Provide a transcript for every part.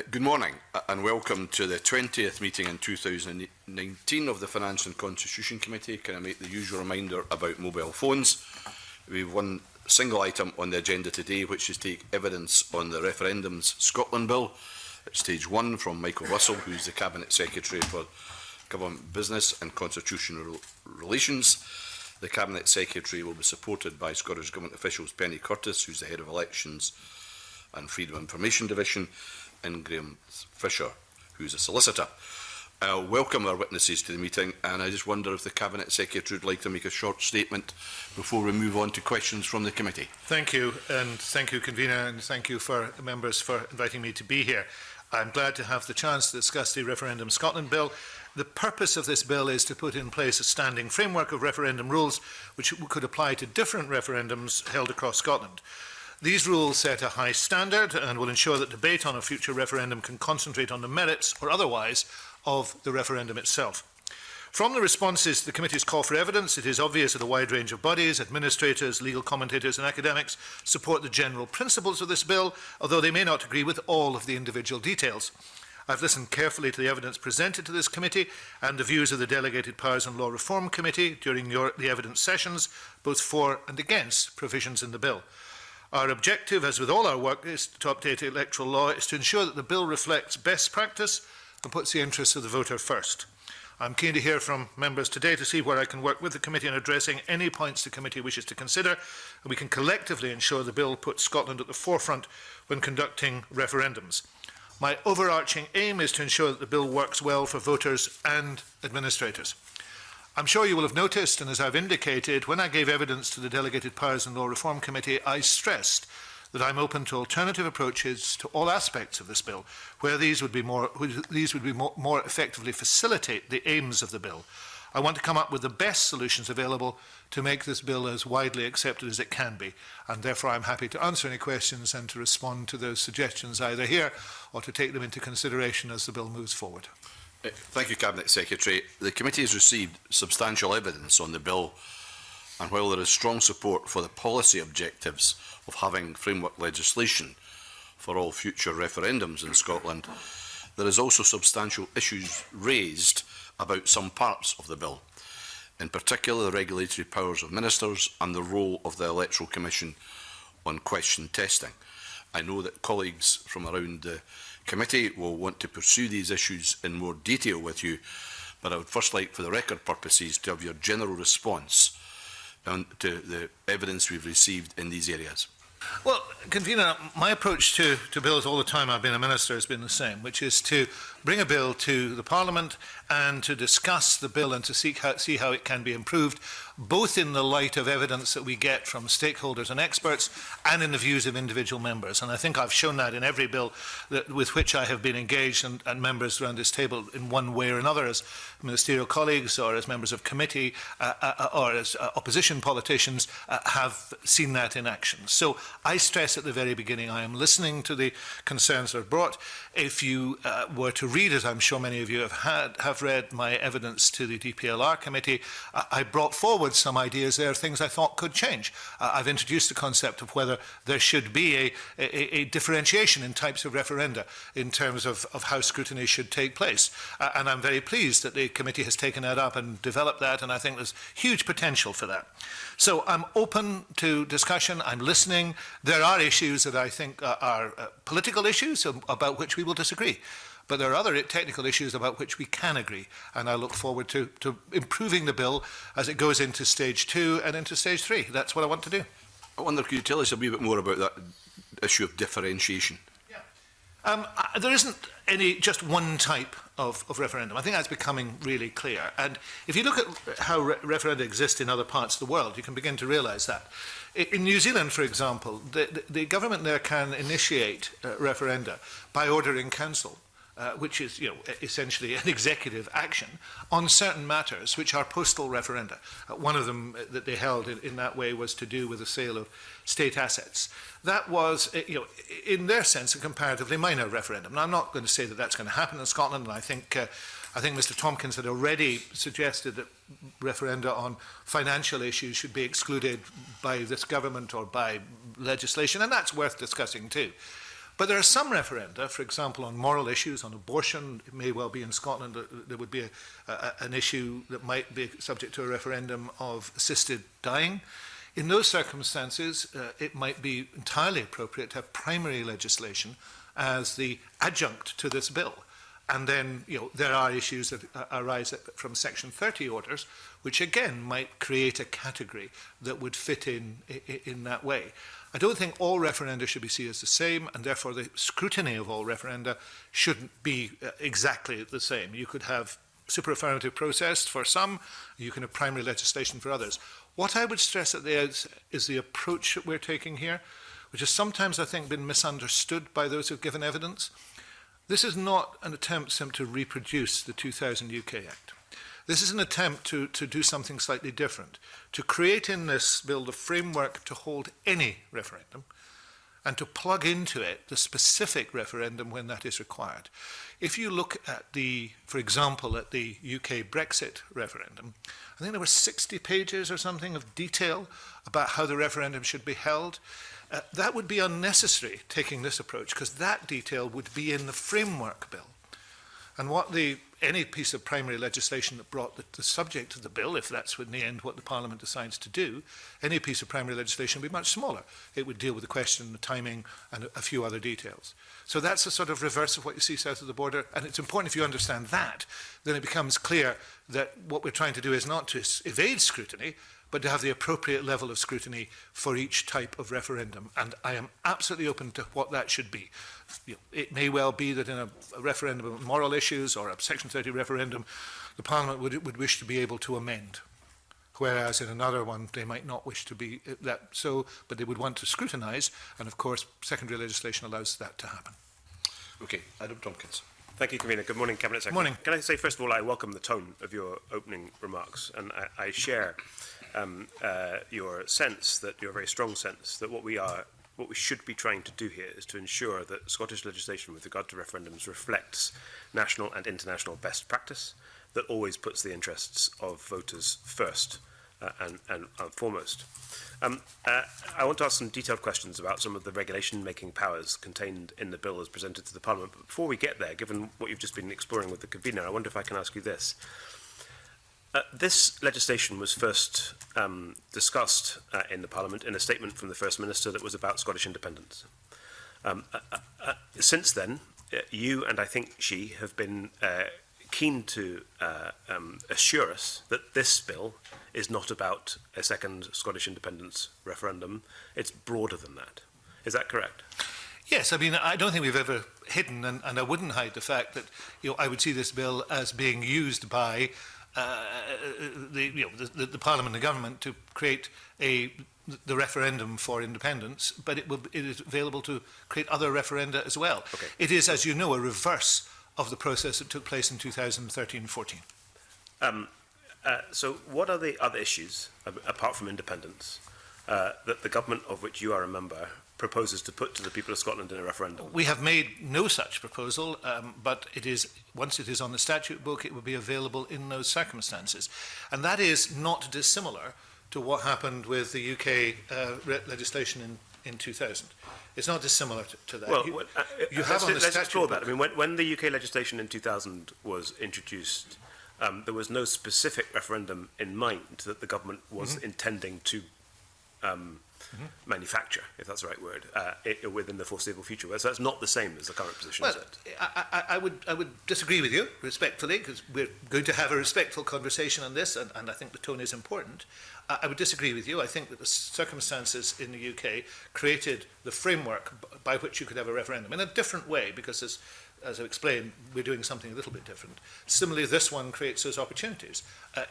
Good morning and welcome to the 20th meeting in 2019 of the Finance and Constitution Committee. Can I make the usual reminder about mobile phones? We have one single item on the agenda today, which is to take evidence on the referendum's Scotland Bill at stage 1 from Michael Russell, who is the Cabinet Secretary for Government Business and Constitutional Relations. The Cabinet Secretary will be supported by Scottish Government officials Penny Curtis, who is the Head of Elections and Freedom of Information Division, and Graham Fisher, who is a solicitor. I'll welcome our witnesses to the meeting, and I just wonder if the Cabinet Secretary would like to make a short statement before we move on to questions from the committee. Thank you, and thank you, Convener, and thank you for members for inviting me to be here. I'm glad to have the chance to discuss the Referendum Scotland Bill. The purpose of this bill is to put in place a standing framework of referendum rules which could apply to different referendums held across Scotland. These rules set a high standard and will ensure that debate on a future referendum can concentrate on the merits or otherwise of the referendum itself. From the responses to the committee's call for evidence, it is obvious that a wide range of bodies, administrators, legal commentators and academics support the general principles of this bill, although they may not agree with all of the individual details. I've listened carefully to the evidence presented to this committee and the views of the Delegated Powers and Law Reform Committee during the evidence sessions, both for and against provisions in the bill. Our objective, as with all our work is to update electoral law, is to ensure that the bill reflects best practice and puts the interests of the voter first. I'm keen to hear from members today to see where I can work with the committee in addressing any points the committee wishes to consider, and we can collectively ensure the bill puts Scotland at the forefront when conducting referendums. My overarching aim is to ensure that the bill works well for voters and administrators. I'm sure you will have noticed, and as I've indicated, when I gave evidence to the Delegated Powers and Law Reform Committee, I stressed that I'm open to alternative approaches to all aspects of this bill, where these would more effectively facilitate the aims of the bill. I want to come up with the best solutions available to make this bill as widely accepted as it can be, and therefore I'm happy to answer any questions and to respond to those suggestions either here or to take them into consideration as the bill moves forward. Thank you, Cabinet Secretary. The committee has received substantial evidence on the bill, and while there is strong support for the policy objectives of having framework legislation for all future referendums in Scotland, there is also substantial issues raised about some parts of the bill, in particular the regulatory powers of ministers and the role of the Electoral Commission on question testing. I know that colleagues from around the committee will want to pursue these issues in more detail with you, but I would first like, for the record purposes, to have your general response to the evidence we've received in these areas. Well, Convener, my approach to bills all the time I've been a minister has been the same, which is to bring a bill to the Parliament and to discuss the bill and to see how it can be improved, both in the light of evidence that we get from stakeholders and experts and in the views of individual members. And I think I've shown that in every bill with which I have been engaged, and members around this table in one way or another as ministerial colleagues or as members of committee or as opposition politicians have seen that in action. So I stress at the very beginning I am listening to the concerns that are brought. If you were to read, as I'm sure many of you have read, my evidence to the DPLR committee, I brought forward some ideas there, things I thought could change. I've introduced the concept of whether there should be a differentiation in types of referenda in terms of how scrutiny should take place. And I'm very pleased that the committee has taken that up and developed that, and I think there's huge potential for that. So I'm open to discussion, I'm listening. There are issues that I think are political issues about which we will disagree. But there are other technical issues about which we can agree, and I look forward to improving the bill as it goes into stage 2 and into stage 3. That's what I want to do. I wonder, could you tell us a wee bit more about that issue of differentiation? Yeah. There isn't just one type of referendum. I think that's becoming really clear. And if you look at how referenda exist in other parts of the world, you can begin to realise that. In New Zealand, for example, the government there can initiate referenda by order in council. Which is, essentially an executive action on certain matters which are postal referenda. One of them that they held in that way was to do with the sale of state assets. That was, in their sense, a comparatively minor referendum. Now, I'm not going to say that that's going to happen in Scotland, and I think Mr. Tompkins had already suggested that referenda on financial issues should be excluded by this government or by legislation, and that's worth discussing too. But there are some referenda, for example, on moral issues, on abortion. It may well be in Scotland that there would be an issue that might be subject to a referendum of assisted dying. In those circumstances, it might be entirely appropriate to have primary legislation as the adjunct to this bill. And then, there are issues that arise from Section 30 orders, which again might create a category that would fit in that way. I don't think all referenda should be seen as the same, and therefore the scrutiny of all referenda shouldn't be exactly the same. You could have super affirmative process for some, you can have primary legislation for others. What I would stress at the outset is the approach that we're taking here, which has sometimes, I think, been misunderstood by those who've given evidence. This is not an attempt simply to reproduce the 2000 UK Act. This is an attempt to do something slightly different, to create in this bill the framework to hold any referendum and to plug into it the specific referendum when that is required. If you look at for example, at the UK Brexit referendum, I think there were 60 pages or something of detail about how the referendum should be held. That would be unnecessary, taking this approach, because that detail would be in the framework bill. And what any piece of primary legislation that brought the subject to the bill, if that's in the end what the Parliament decides to do, any piece of primary legislation would be much smaller. It would deal with the question, the timing, and a few other details. So that's a sort of reverse of what you see south of the border. And it's important, if you understand that, then it becomes clear that what we're trying to do is not to evade scrutiny, but to have the appropriate level of scrutiny for each type of referendum. And I am absolutely open to what that should be. It may well be that in a referendum on moral issues or a Section 30 referendum, the Parliament would wish to be able to amend, whereas in another one they might not wish to be that so, but they would want to scrutinise, and of course secondary legislation allows that to happen. Okay, Adam Tompkins. Thank you, Convener. Good morning, Cabinet Secretary. Morning. Can I say, first of all, I welcome the tone of your opening remarks, and I share your sense, your very strong sense, that what we should be trying to do here is to ensure that Scottish legislation with regard to referendums reflects national and international best practice, that always puts the interests of voters first and foremost. I want to ask some detailed questions about some of the regulation-making powers contained in the bill as presented to the Parliament. But before we get there, given what you've just been exploring with the convener, I wonder if I can ask you this. This legislation was first discussed in the Parliament in a statement from the First Minister that was about Scottish independence. Since then, you and I think she have been keen to assure us that this bill is not about a second Scottish independence referendum. It's broader than that. Is that correct? Yes, I mean, I don't think we've ever hidden, and I wouldn't hide the fact that I would see this bill as being used by the Parliament and the government to create the referendum for independence, but it is available to create other referenda as well. Okay. It is, as you know, a reverse of the process that took place in 2013-14. So what are the other issues, apart from independence, that the government of which you are a member proposes to put to the people of Scotland in a referendum? We have made no such proposal, but once it is on the statute book, it will be available in those circumstances. And that is not dissimilar to what happened with the UK legislation in 2000. It's not dissimilar to that. Well, let's explore that. I mean, when the UK legislation in 2000 was introduced, there was no specific referendum in mind that the government was intending to manufacture, if that's the right word, within the foreseeable future. So that's not the same as the current position, well, is it? I would disagree with you respectfully, because we're going to have a respectful conversation on this, and I think the tone is important. I would disagree with you. I think that the circumstances in the UK created the framework by which you could have a referendum in a different way, because as I explained, we're doing something a little bit different. Similarly, this one creates those opportunities.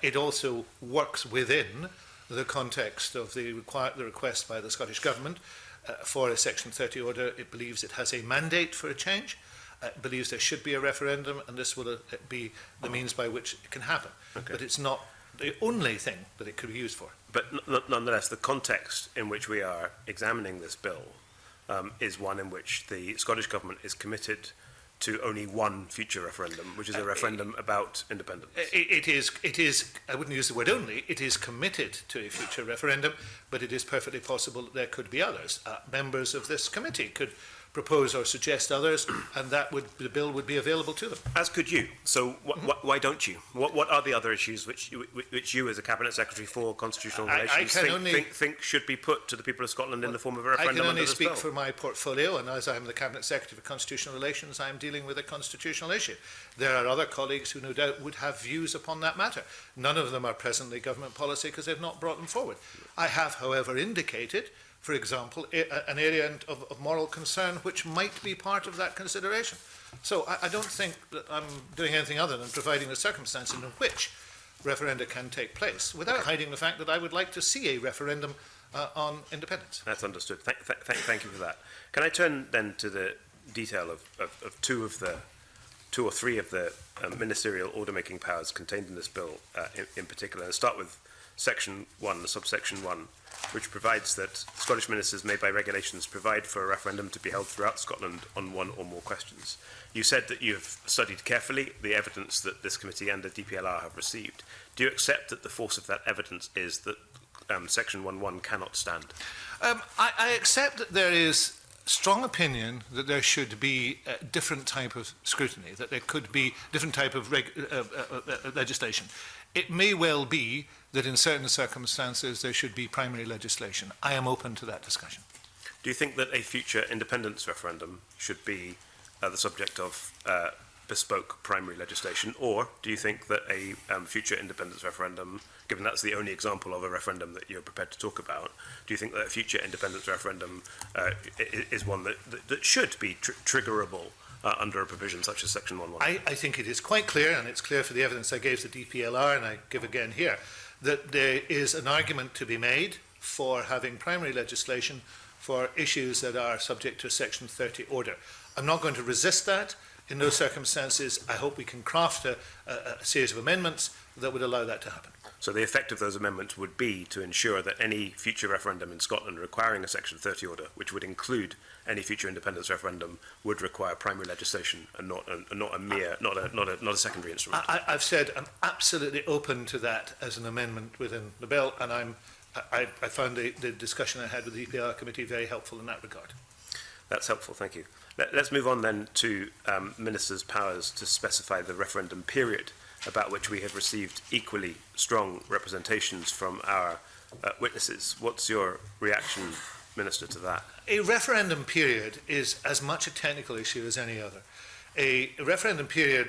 It also works within the context of the request by the Scottish Government for a Section 30 order. It believes it has a mandate for a change. It believes there should be a referendum, and this will be the means by which it can happen. Okay. But it's not the only thing that it could be used for. But nonetheless, the context in which we are examining this bill is one in which the Scottish Government is committed to only one future referendum, which is a referendum about independence. It is, I wouldn't use the word only, it is committed to a future referendum, but it is perfectly possible that there could be others. Members of this committee could propose or suggest others, and the bill would be available to them. As could you. So why don't you? What are the other issues which you as a Cabinet Secretary for Constitutional Relations think should be put to the people of Scotland in the form of a referendum? I can only under this speak bill? for my portfolio, and as I'm the Cabinet Secretary for Constitutional Relations, I'm dealing with a constitutional issue. There are other colleagues who no doubt would have views upon that matter. None of them are presently government policy because they've not brought them forward. I have, however, indicated, for example, an area of moral concern which might be part of that consideration. So I don't think that I'm doing anything other than providing the circumstances in which referenda can take place, without hiding the fact that I would like to see a referendum on independence. That's understood. Thank you for that. Can I turn then to the detail of two or three of the ministerial order-making powers contained in this bill in particular, and start with Section 1, subsection 1, which provides that Scottish ministers may by regulations provide for a referendum to be held throughout Scotland on one or more questions. You said that you have studied carefully the evidence that this committee and the DPLR have received. Do you accept that the force of that evidence is that Section 1.1 cannot stand? I accept that there is strong opinion that there should be a different type of scrutiny, that there could be different type of legislation. It may well be that in certain circumstances there should be primary legislation. I am open to that discussion. Do you think that a future independence referendum should be the subject of bespoke primary legislation, or do you think that a future independence referendum, given that's the only example of a referendum that you're prepared to talk about, do you think that a future independence referendum is one that should be triggerable under a provision such as Section 1.1? I think it is quite clear, and it's clear for the evidence I gave to the DPLR, and I give again here, that there is an argument to be made for having primary legislation for issues that are subject to a Section 30 order. I'm not going to resist that. In those circumstances, I hope we can craft a series of amendments that would allow that to happen. So the effect of those amendments would be to ensure that any future referendum in Scotland requiring a Section 30 order, which would include any future independence referendum, would require primary legislation and not a secondary instrument. I've said I'm absolutely open to that as an amendment within the bill, and I found the discussion I had with the EPR committee very helpful in that regard. That's helpful, thank you. Let's move on then to ministers' powers to specify the referendum period, about which we have received equally strong representations from our witnesses. What's your reaction, Minister, to that? A referendum period is as much a technical issue as any other. A referendum period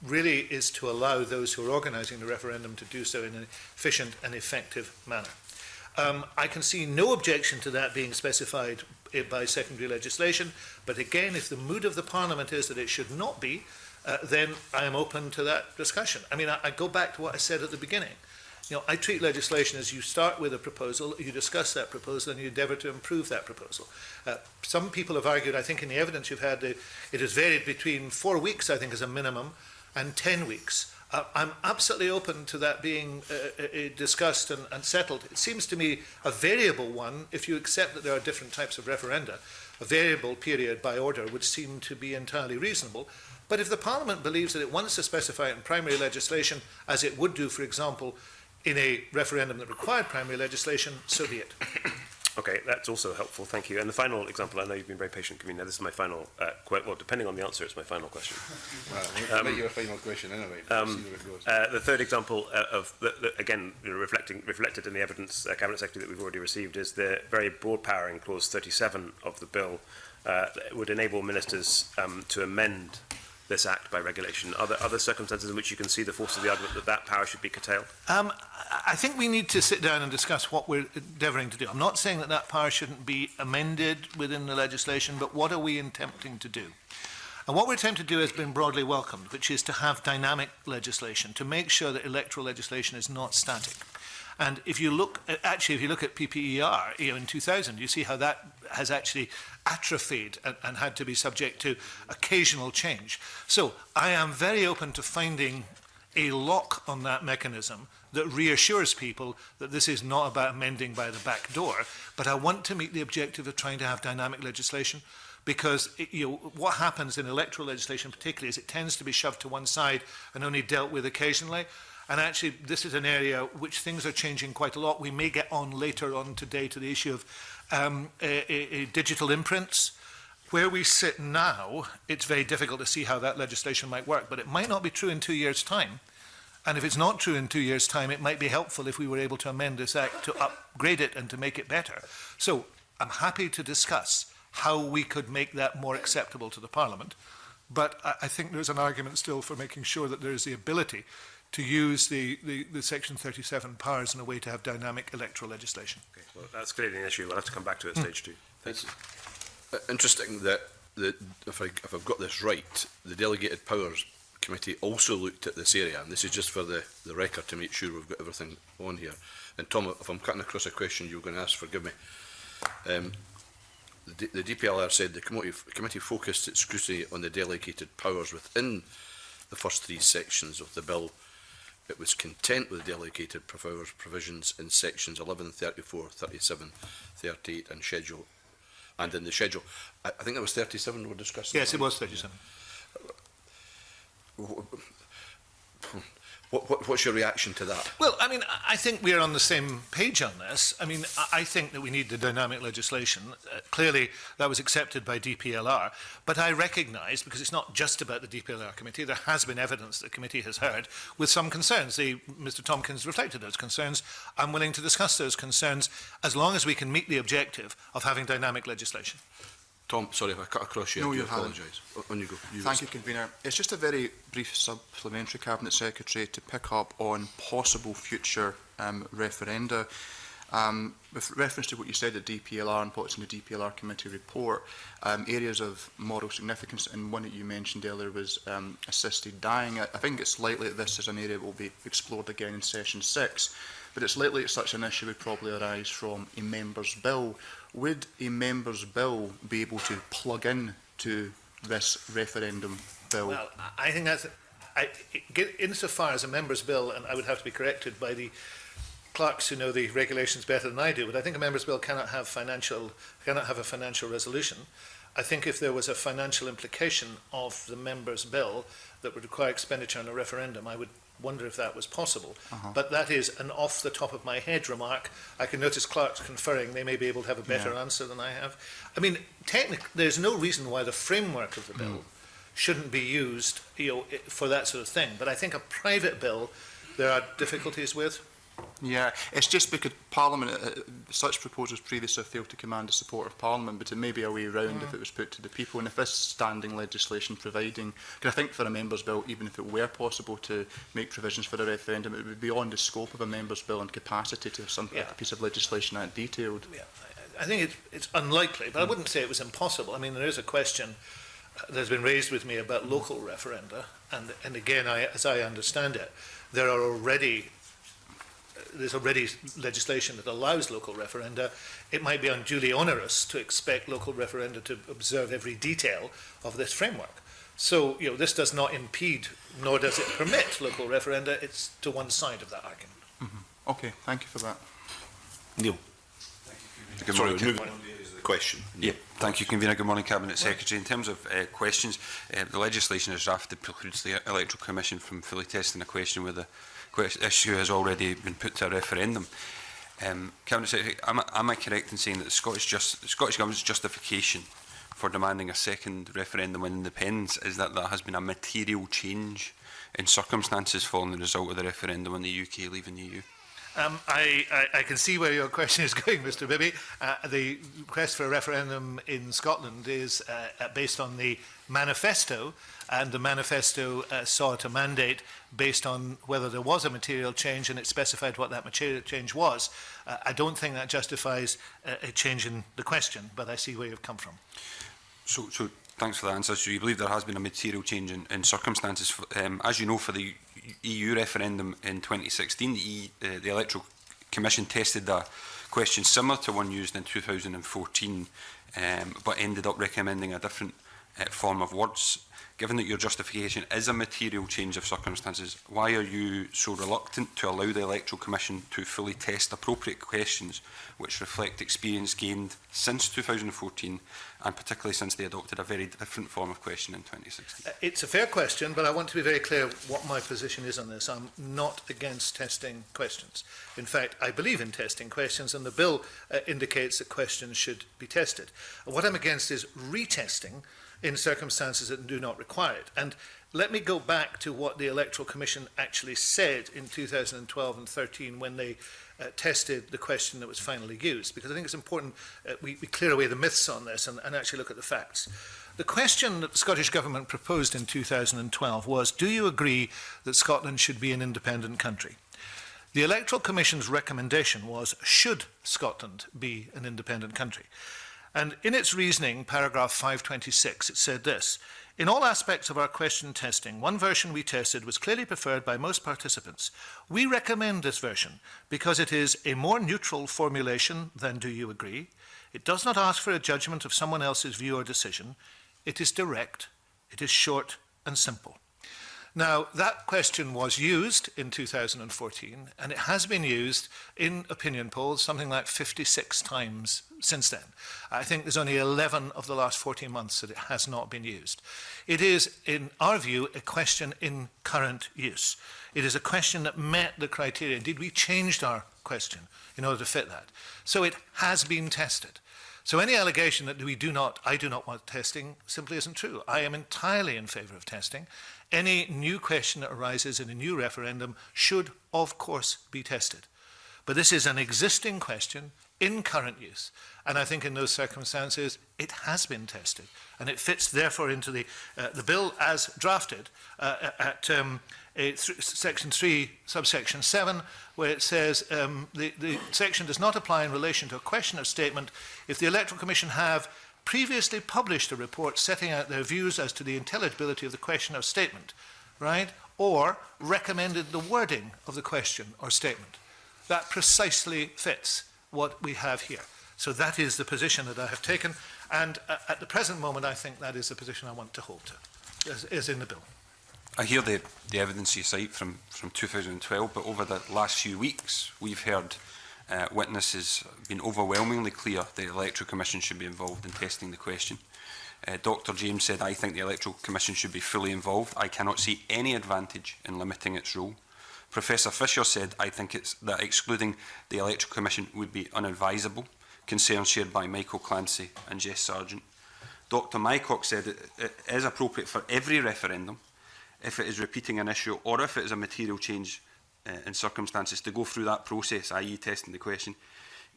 really is to allow those who are organising the referendum to do so in an efficient and effective manner. I can see no objection to that being specified by secondary legislation, but again, if the mood of the Parliament is that it should not be, then I am open to that discussion. I mean, I go back to what I said at the beginning. You know, I treat legislation as you start with a proposal, you discuss that proposal, and you endeavour to improve that proposal. Some people have argued, I think in the evidence you've had, it has varied between 4 weeks, I think, as a minimum, and 10 weeks. I'm absolutely open to that being discussed and settled. It seems to me a variable one, if you accept that there are different types of referenda, a variable period by order would seem to be entirely reasonable. But if the Parliament believes that it wants to specify it in primary legislation, as it would do, for example, in a referendum that required primary legislation, so be it. Okay, that's also helpful, thank you. And the final example, I know you've been very patient, Convener. This is my final, well, depending on the answer, it's my final question. Well, I'll make you a final question anyway. See where it goes. The third example of, again, reflected in the evidence, Cabinet Secretary, that we've already received, is the very broad power in clause 37 of the bill that would enable ministers to amend this act by regulation. Are there other circumstances in which you can see the force of the argument that that power should be curtailed? I think we need to sit down and discuss what we're endeavouring to do. I'm not saying that that power shouldn't be amended within the legislation, but what are we attempting to do? And what we're attempting to do has been broadly welcomed, which is to have dynamic legislation, to make sure that electoral legislation is not static. And if you look at PPER, in 2000, you see how that has actually atrophied and had to be subject to occasional change. So I am very open to finding a lock on that mechanism that reassures people that this is not about amending by the back door, but I want to meet the objective of trying to have dynamic legislation, because what happens in electoral legislation particularly is it tends to be shoved to one side and only dealt with occasionally. And actually, this is an area which things are changing quite a lot. We may get on later on today to the issue of digital imprints. where we sit now, it's very difficult to see how that legislation might work, but it might not be true in 2 years' time. And if it's not true in 2 years' time, it might be helpful if we were able to amend this Act to upgrade it and to make it better. So I'm happy to discuss how we could make that more acceptable to the Parliament. But I think there's an argument still for making sure that there is the ability to use the Section 37 powers in a way to have dynamic electoral legislation. Okay, well, that's clearly an issue. We'll have to come back to it at stage 2. It's interesting that if I've got this right, the Delegated Powers Committee also looked at this area, and this is just for the record to make sure we've got everything on here. And Tom, if I'm cutting across a question you're going to ask, forgive me. The DPLR said the committee focused its scrutiny on the delegated powers within the first 3 sections of the bill. It was content with the delegated powers provisions in sections 11, 34, 37, 38 and schedule. And in the schedule, I think there was 37 we were discussing. Yes, it was 37. What's your reaction to that? Well, I mean, I think we're on the same page on this. I mean, I think that we need the dynamic legislation. Clearly, that was accepted by DPLR. But I recognise, because it's not just about the DPLR committee, there has been evidence that the committee has heard with some concerns. Mr Tompkins reflected those concerns. I'm willing to discuss those concerns as long as we can meet the objective of having dynamic legislation. Tom, sorry if I cut across you. No, I do you apologise. On you go. Thank you, Convener. It's just a very brief supplementary, Cabinet Secretary, to pick up on possible future referenda. With reference to what you said at DPLR and what's in the DPLR committee report, areas of moral significance, and one that you mentioned earlier was assisted dying. I think it's likely that this is an area that will be explored again in session 6, but it's likely that such an issue would probably arise from a member's bill. Would a member's bill be able to plug in to this referendum bill? Well, I think that's... insofar as a member's bill, and I would have to be corrected by the clerks who know the regulations better than I do, but I think a member's bill cannot have a financial resolution. I think if there was a financial implication of the member's bill that would require expenditure on a referendum, I would wonder if that was possible. But that is an off the top of my head remark. I can notice clerks conferring, they may be able to have a better answer than I have. I mean, technically, there's no reason why the framework of the bill shouldn't be used, for that sort of thing. But I think a private bill, there are difficulties with. Yeah, it's just because Parliament, such proposals previously have failed to command the support of Parliament, but it may be a way around if it was put to the people. And if this standing legislation providing, because I think for a member's bill, even if it were possible to make provisions for a referendum, it would be beyond the scope of a member's bill and capacity to have some piece of legislation that detailed. Yeah, I think it's unlikely, but I wouldn't say it was impossible. I mean, there is a question that's been raised with me about local referenda, and again, as I understand it, there's already legislation that allows local referenda. It might be unduly onerous to expect local referenda to observe every detail of this framework. So, this does not impede, nor does it permit local referenda. It's to one side of that argument. Okay, thank you for that. Neil. Good Sorry, morning. question. Yeah, thank you, Convener. Good morning, Cabinet Secretary. In terms of questions, the legislation as drafted precludes the Electoral Commission from fully testing a question where the issue has already been put to a referendum. Cabinet Secretary, am I correct in saying that the Scottish Government's justification for demanding a second referendum on independence is that there has been a material change in circumstances following the result of the referendum on the UK leaving the EU? I can see where your question is going, Mr Bibby. The request for a referendum in Scotland is based on the manifesto, and the manifesto sought a mandate based on whether there was a material change, and it specified what that material change was. I don't think that justifies a change in the question, but I see where you've come from. So thanks for that answer. So you believe there has been a material change in circumstances. As you know, for the EU referendum in 2016, the Electoral Commission tested a question similar to one used in 2014, but ended up recommending a different form of words. Given that your justification is a material change of circumstances, why are you so reluctant to allow the Electoral Commission to fully test appropriate questions which reflect experience gained since 2014, and particularly since they adopted a very different form of question in 2016? It's a fair question, but I want to be very clear what my position is on this. I'm not against testing questions. In fact, I believe in testing questions, and the bill indicates that questions should be tested. What I'm against is retesting in circumstances that do not require it. And let me go back to what the Electoral Commission actually said in 2012 and 13 when they tested the question that was finally used, because I think it's important we clear away the myths on this and actually look at the facts. The question that the Scottish Government proposed in 2012 was, do you agree that Scotland should be an independent country? The Electoral Commission's recommendation was, should Scotland be an independent country? And in its reasoning, paragraph 526, it said this: in all aspects of our question testing, one version we tested was clearly preferred by most participants. We recommend this version because it is a more neutral formulation than do you agree. It does not ask for a judgment of someone else's view or decision. It is direct, it is short and simple. Now, that question was used in 2014, and it has been used in opinion polls something like 56 times since then. I think there's only 11 of the last 14 months that it has not been used. It is, in our view, a question in current use. It is a question that met the criteria. Indeed, we changed our question in order to fit that. So it has been tested. So any allegation that I do not want testing simply isn't true. I am entirely in favour of testing. Any new question that arises in a new referendum should, of course, be tested. But this is an existing question in current use. And I think in those circumstances, it has been tested. And it fits, therefore, into the bill as drafted at Section 3, subsection 7, where it says the section does not apply in relation to a question or statement if the Electoral Commission have previously published a report setting out their views as to the intelligibility of the question or statement, right? Or recommended the wording of the question or statement. That precisely fits what we have here. So that is the position that I have taken, and at the present moment I think that is the position I want to hold to, is in the bill. I hear the evidence you cite from 2012, but over the last few weeks we've heard witnesses been overwhelmingly clear the Electoral Commission should be involved in testing the question. Dr James said, I think the Electoral Commission should be fully involved. I cannot see any advantage in limiting its role. Professor Fisher said, I think that excluding the Electoral Commission would be unadvisable, concerns shared by Michael Clancy and Jess Sargent. Dr Mycock said it is appropriate for every referendum, if it is repeating an issue or if it is a material change in circumstances, to go through that process, i.e. testing the question,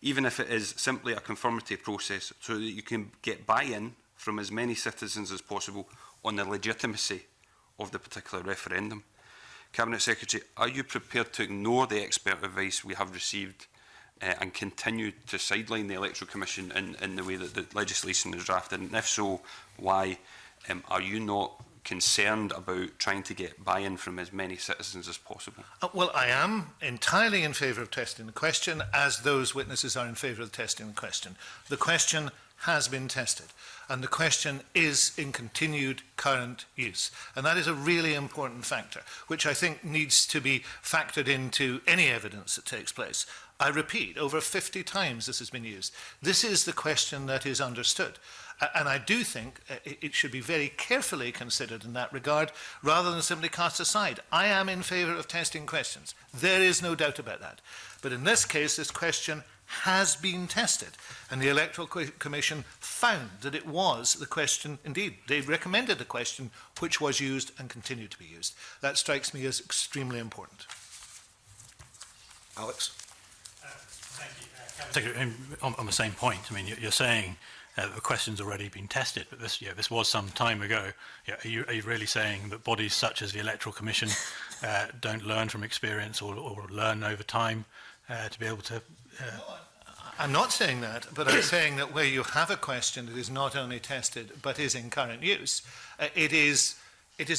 even if it is simply a conformity process, so that you can get buy-in from as many citizens as possible on the legitimacy of the particular referendum. Cabinet Secretary, are you prepared to ignore the expert advice we have received and continue to sideline the Electoral Commission in the way that the legislation is drafted? And if so, why? Are you not concerned about trying to get buy-in from as many citizens as possible? Well, I am entirely in favour of testing the question, as those witnesses are in favour of testing the question. The question has been tested, and the question is in continued current use. And that is a really important factor, which I think needs to be factored into any evidence that takes place. I repeat, over 50 times this has been used. This is the question that is understood. And I do think it should be very carefully considered in that regard, rather than simply cast aside. I am in favour of testing questions. There is no doubt about that. But in this case, this question has been tested. And the Electoral Commission found that it was the question, indeed, they recommended the question which was used and continued to be used. That strikes me as extremely important. Alex? Thank you. On the same point, I mean, you're saying the question's already been tested, but this was some time ago. Are you really saying that bodies such as the Electoral Commission don't learn from experience or learn over time to be able to... I'm not saying that, but I'm saying that where you have a question that is not only tested but is in current use, it is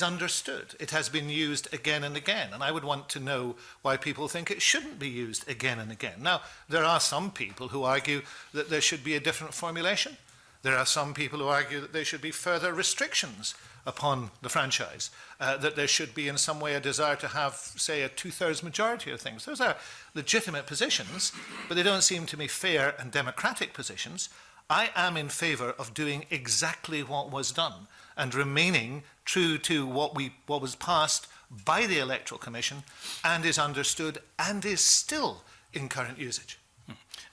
understood. It has been used again and again, and I would want to know why people think it shouldn't be used again and again. Now, there are some people who argue that there should be a different formulation. There are some people who argue that there should be further restrictions upon the franchise, that there should be in some way a desire to have, say, a two-thirds majority of things. Those are legitimate positions, but they don't seem to me fair and democratic positions. I am in favour of doing exactly what was done and remaining true to what was passed by the Electoral Commission and is understood and is still in current usage.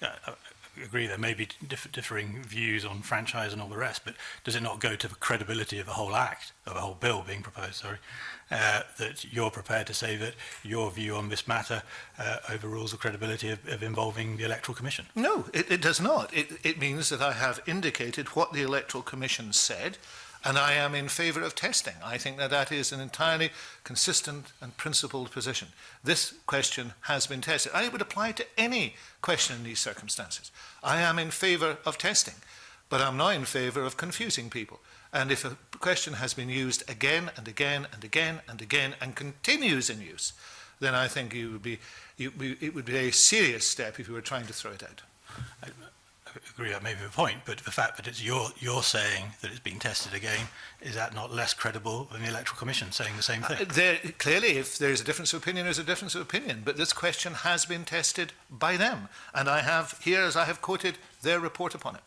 I agree there may be differing views on franchise and all the rest, but does it not go to the credibility of the whole act, of the whole bill being proposed, that you're prepared to say that your view on this matter overrules the credibility of involving the Electoral Commission? No, it does not. It means that I have indicated what the Electoral Commission said, and I am in favour of testing. I think that that is an entirely consistent and principled position. This question has been tested, and it would apply to any question in these circumstances. I am in favour of testing, but I'm not in favour of confusing people. And if a question has been used again and again and again and again and continues in use, then I think it would be a serious step if you were trying to throw it out. I agree that may be the point, but the fact that it's you're saying that it's been tested again, is that not less credible than the Electoral Commission saying the same thing? Clearly, if there is a difference of opinion, there's a difference of opinion, but this question has been tested by them, and I have here, as I have quoted, their report upon it.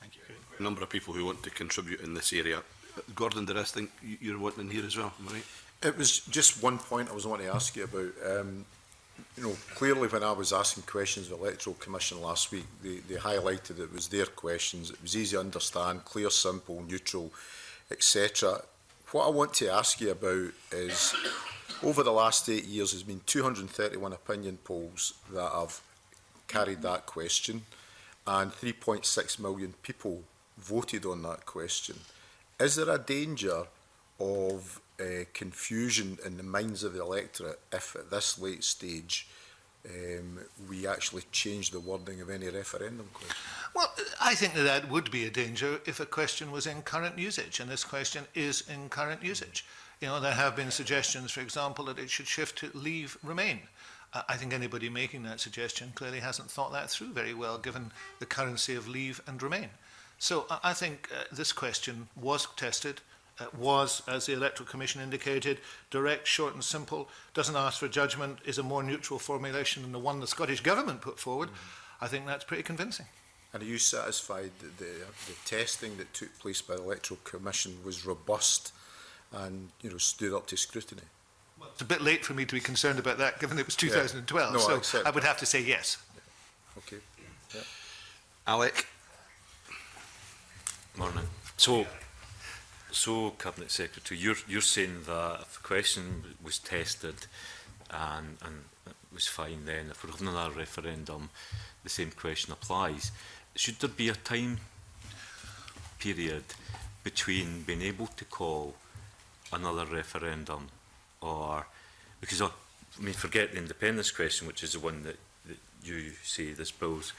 Thank you. A number of people who want to contribute in this area. Gordon, the rest think you're wanting in here as well, am I right? It was just one point I was wanting to ask you about. You know, clearly when I was asking questions of the Electoral Commission last week, they highlighted it was their questions. It was easy to understand, clear, simple, neutral, etc. What I want to ask you about is, over the last 8 years, there's been 231 opinion polls that have carried that question, and 3.6 million people voted on that question. Is there a danger of confusion in the minds of the electorate if at this late stage we actually change the wording of any referendum question? Well, I think that would be a danger if a question was in current usage, and this question is in current usage. You know, there have been suggestions, for example, that it should shift to leave remain. I think anybody making that suggestion clearly hasn't thought that through very well, given the currency of leave and remain. So I think this question was tested, was, as the Electoral Commission indicated, direct, short and simple, doesn't ask for judgment, is a more neutral formulation than the one the Scottish Government put forward. I think that's pretty convincing. And are you satisfied that the testing that took place by the Electoral Commission was robust and, you know, stood up to scrutiny? Well, it's a bit late for me to be concerned about that, given it was 2012, No, so I would have to say yes. Yeah. Okay. Yeah. Alec? Morning. So, Cabinet Secretary, you're saying that if the question was tested and it was fine, then if we're having another referendum, the same question applies. Should there be a time period between being able to call another referendum, or because I mean, forget the independence question, which is the one that you say this bill's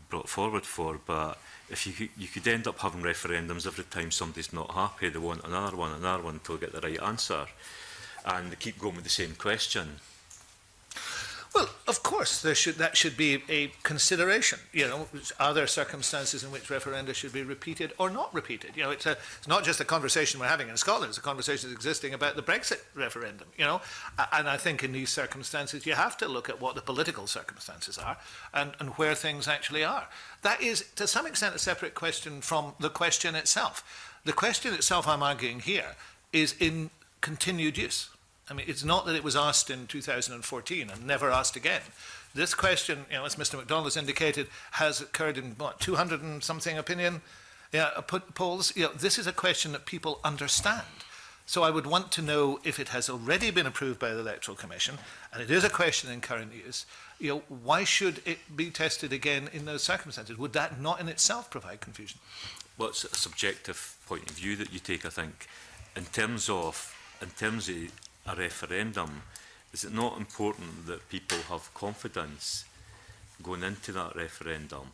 brought forward for, but if you could end up having referendums every time somebody's not happy, they want another one until they get the right answer, and they keep going with the same question. Well, of course, that should be a consideration. You know, are there circumstances in which referenda should be repeated or not repeated? You know, it's not just a conversation we're having in Scotland, it's a conversation that's existing about the Brexit referendum, you know. And I think in these circumstances, you have to look at what the political circumstances are and where things actually are. That is, to some extent, a separate question from the question itself. The question itself, I'm arguing here, is in continued use. I mean, it's not that it was asked in 2014 and never asked again. This question, you know, as Mr. MacDonald has indicated, has occurred in, what, 200 and something opinion polls. You know, this is a question that people understand. So I would want to know if it has already been approved by the Electoral Commission, and it is a question in current use, you know, why should it be tested again in those circumstances? Would that not in itself provide confusion? Well, it's a subjective point of view that you take, I think. In terms of a referendum, is it not important that people have confidence going into that referendum?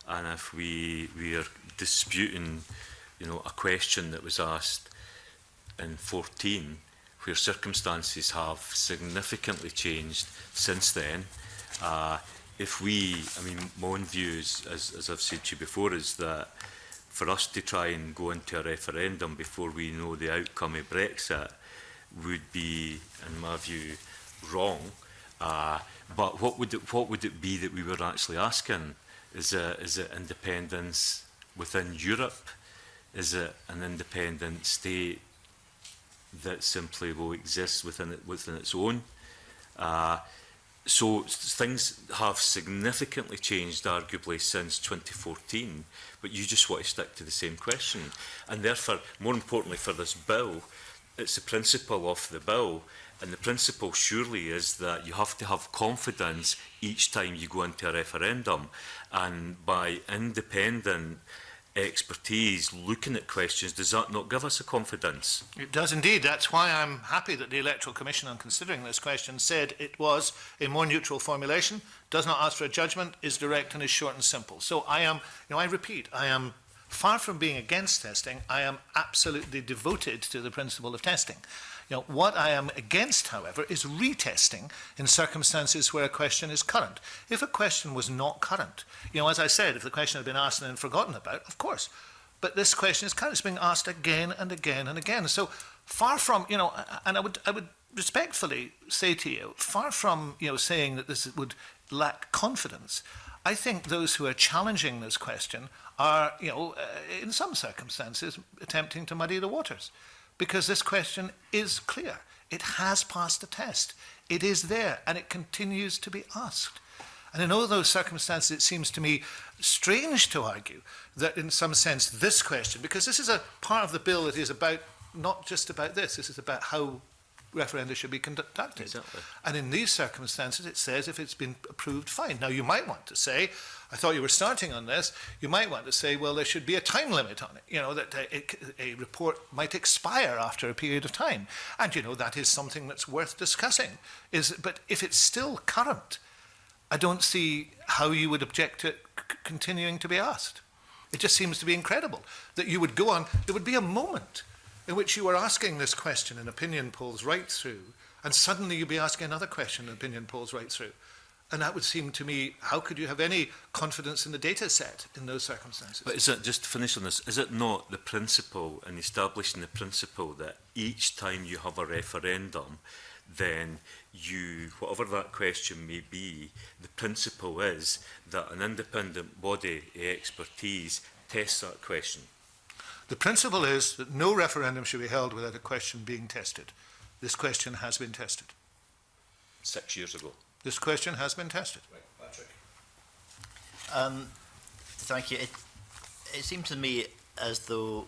And if we are disputing, you know, a question that was asked in 14, where circumstances have significantly changed since then, I mean, my own view is, as I've said to you before, is that for us to try and go into a referendum before we know the outcome of Brexit would be, in my view, wrong. But what would it be that we were actually asking? Is it independence within Europe? Is it an independent state that simply will exist within its own? So things have significantly changed, arguably, since 2014, but you just want to stick to the same question. And therefore, more importantly for this bill, it's the principle of the bill, and the principle surely is that you have to have confidence each time you go into a referendum, and by independent expertise looking at questions, does that not give us a confidence? It does indeed. That's why I'm happy that the Electoral Commission, on considering this question, said it was a more neutral formulation, does not ask for a judgment, is direct and is short and simple. So I am, I repeat, I am far from being against testing. I am absolutely devoted to the principle of testing. What I am against, however, is retesting in circumstances where a question is current. If a question was not current, as I said, if the question had been asked and then forgotten about, of course. But this question is current. It's being asked again and again and again. So far from, and I would respectfully say to you, far from, saying that this would lack confidence, I think those who are challenging this question are, in some circumstances, attempting to muddy the waters. Because this question is clear. It has passed the test. It is there, and it continues to be asked. And in all those circumstances, it seems to me strange to argue that in some sense this question, because this is a part of the bill that is about, not just about this is about how referenda should be conducted. Exactly. And in these circumstances, it says if it's been approved, fine. Now, you might want to say, I thought you were starting on this, you might want to say, well, there should be a time limit on it, that a report might expire after a period of time. And, that is something that's worth discussing. But if it's still current, I don't see how you would object to it continuing to be asked. It just seems to be incredible that you would go on, there would be a moment in which you were asking this question in opinion polls right through, and suddenly you'd be asking another question in opinion polls right through. And that would seem to me, how could you have any confidence in the data set in those circumstances? But is it, just to finish on this, is it not the principle, in establishing the principle, that each time you have a referendum, then you, whatever that question may be, the principle is that an independent body of expertise tests that question? The principle is that no referendum should be held without a question being tested. This question has been tested. 6 years ago. This question has been tested. Right, Patrick. Thank you. It seems to me as though,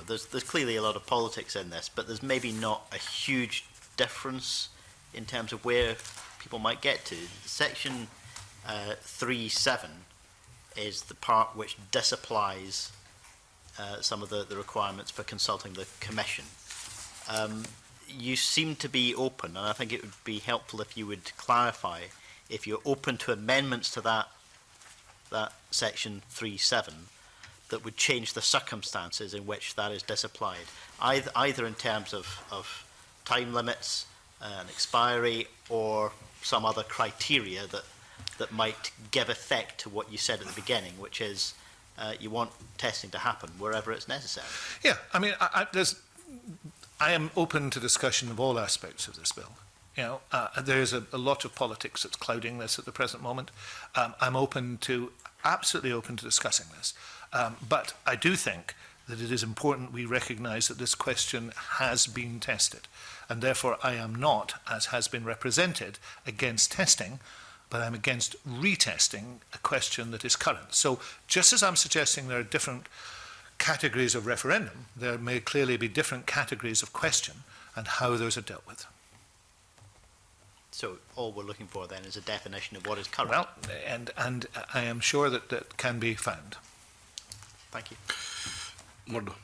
there's clearly a lot of politics in this, but there's maybe not a huge difference in terms of where people might get to. Section 3.7 is the part which disapplies some of the requirements for consulting the Commission. You seem to be open, and I think it would be helpful if you would clarify if you're open to amendments to that section 3.7 that would change the circumstances in which that is disapplied, either in terms of time limits, an expiry, or some other criteria that might give effect to what you said at the beginning, which is you want testing to happen wherever it's necessary. Yeah, I mean, I am open to discussion of all aspects of this bill. There's a lot of politics that's clouding this at the present moment. I'm absolutely open to discussing this. But I do think that it is important we recognise that this question has been tested. And therefore I am not, as has been represented, against testing, but I'm against retesting a question that is current. So just as I'm suggesting there are different categories of referendum, there may clearly be different categories of question and how those are dealt with. So all we're looking for then is a definition of what is current. Well, and I am sure that can be found. Thank you. Murdo.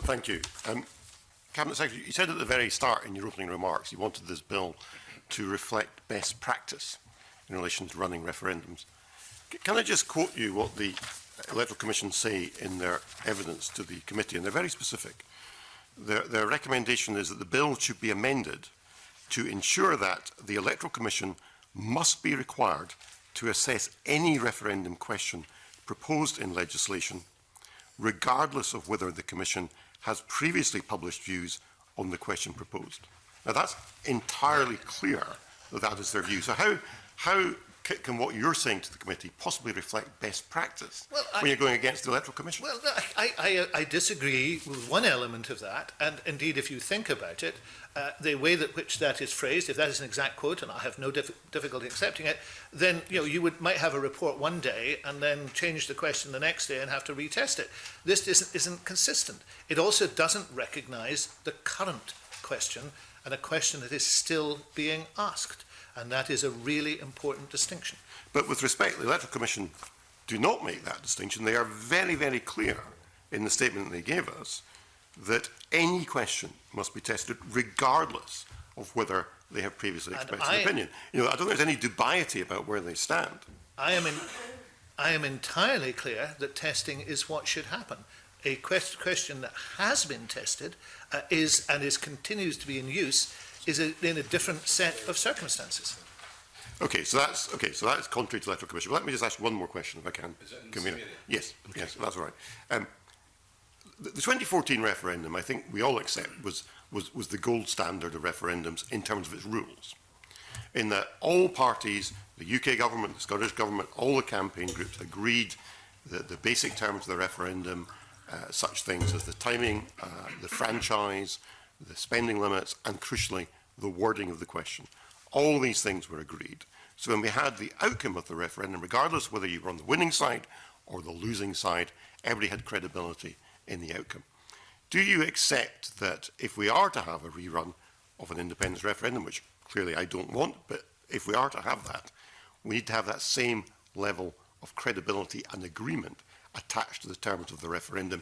Thank you. Cabinet Secretary, you said at the very start in your opening remarks you wanted this bill to reflect best practice in relation to running referendums. Can I just quote you what the Electoral Commission say in their evidence to the committee, and they're very specific. Their recommendation is that the bill should be amended to ensure that the Electoral Commission must be required to assess any referendum question proposed in legislation regardless of whether the Commission has previously published views on the question proposed. Now, that's entirely clear that that is their view. So how can what you're saying to the committee possibly reflect best practice when you're going against the Electoral Commission? Well, I disagree with one element of that, and indeed, if you think about it, the way that which that is phrased, if that is an exact quote, and I have no difficulty accepting it, then you might have a report one day and then change the question the next day and have to retest it. This isn't consistent. It also doesn't recognise the current question and a question that is still being asked. And that is a really important distinction. But with respect, the Electoral Commission do not make that distinction. They are very, very clear in the statement they gave us that any question must be tested regardless of whether they have previously expressed an opinion. I don't think there's any dubiety about where they stand. I am entirely clear that testing is what should happen. A question that has been tested is continues to be in use is in a different set of circumstances. Okay, so that's contrary to the Electoral Commission. Well, let me just ask one more question, if I can. Yes, okay. Yes, that's right. The 2014 referendum, I think we all accept, was the gold standard of referendums in terms of its rules. In that all parties, the UK government, the Scottish government, all the campaign groups agreed that the basic terms of the referendum, such things as the timing, the franchise, the spending limits, and crucially, the wording of the question. All these things were agreed. So when we had the outcome of the referendum, regardless of whether you were on the winning side or the losing side, everybody had credibility in the outcome. Do you accept that if we are to have a rerun of an independence referendum, which clearly I don't want, but if we are to have that, we need to have that same level of credibility and agreement attached to the terms of the referendum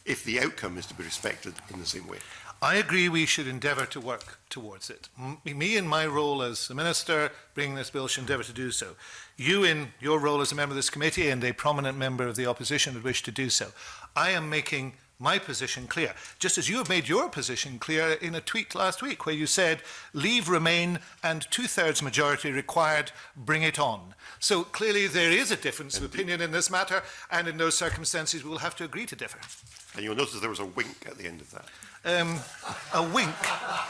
if the outcome is to be respected in the same way? I agree we should endeavour to work towards it. Me in my role as the Minister bringing this bill should endeavour to do so. You in your role as a member of this committee and a prominent member of the opposition would wish to do so. I am making my position clear, just as you have made your position clear in a tweet last week where you said, leave remain and 2/3 majority required, bring it on. So clearly there is a difference of opinion in this matter, and in those circumstances we will have to agree to differ. And you'll notice there was a wink at the end of that. A wink.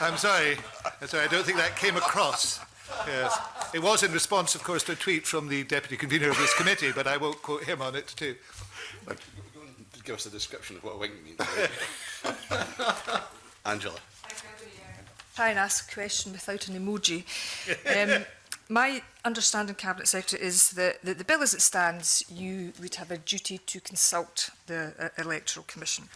I'm sorry, I don't think that came across. Yes. It was in response, of course, to a tweet from the Deputy Convener of this committee, but I won't quote him on it too. Give us a description of what a wink means. Angela. Try and ask a question without an emoji. My understanding, Cabinet Secretary, is that the bill as it stands, you would have a duty to consult the Electoral Commission.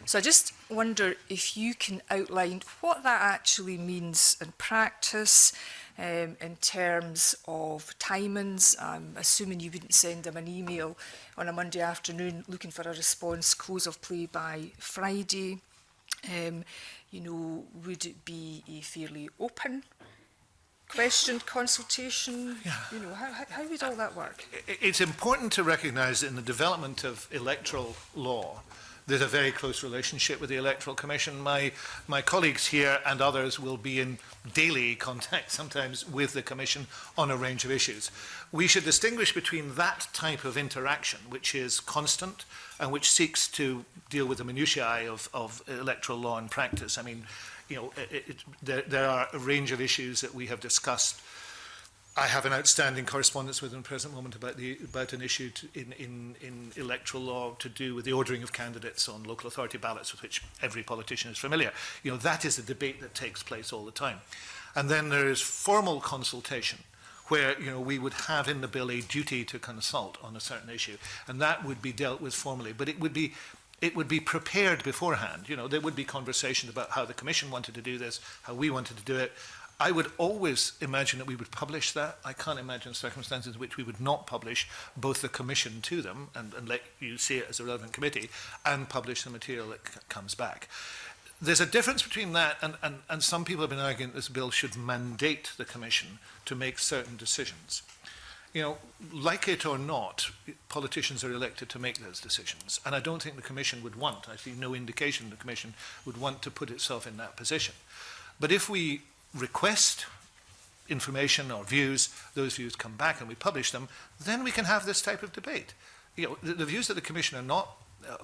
So I just wonder if you can outline what that actually means in practice, in terms of timings. I'm assuming you wouldn't send them an email on a Monday afternoon looking for a response, close of play by Friday. Would it be a fairly open question, consultation? Yeah. How would all that work? It's important to recognise that in the development of electoral law, there's a very close relationship with the Electoral Commission. My colleagues here and others will be in daily contact sometimes with the Commission on a range of issues. We should distinguish between that type of interaction, which is constant and which seeks to deal with the minutiae of electoral law and practice. I mean, there are a range of issues that we have discussed. I have an outstanding correspondence with them at the present moment about an issue in electoral law to do with the ordering of candidates on local authority ballots, with which every politician is familiar. That is a debate that takes place all the time. And then there is formal consultation, where we would have in the bill a duty to consult on a certain issue, and that would be dealt with formally. But it would be prepared beforehand. There would be conversations about how the Commission wanted to do this, how we wanted to do it. I would always imagine that we would publish that. I can't imagine circumstances in which we would not publish both the Commission to them and let you see it as a relevant committee and publish the material that comes back. There's a difference between that and some people have been arguing that this bill should mandate the Commission to make certain decisions. Like it or not, politicians are elected to make those decisions. And I don't think the Commission would want, I see no indication the Commission would want to put itself in that position. But if we request information or views, those views come back and we publish them, then we can have this type of debate. The views that the Commission are not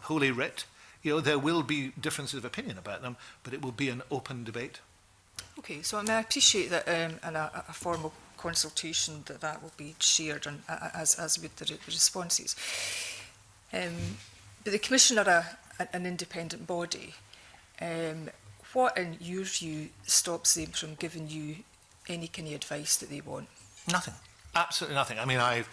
Holy Writ. There will be differences of opinion about them, but it will be an open debate. Okay, so I mean, I appreciate that in a formal consultation that will be shared, and as with the responses. But the Commission are an independent body. What, in your view, stops them from giving you any kind of advice that they want? Nothing. Absolutely nothing. I mean, I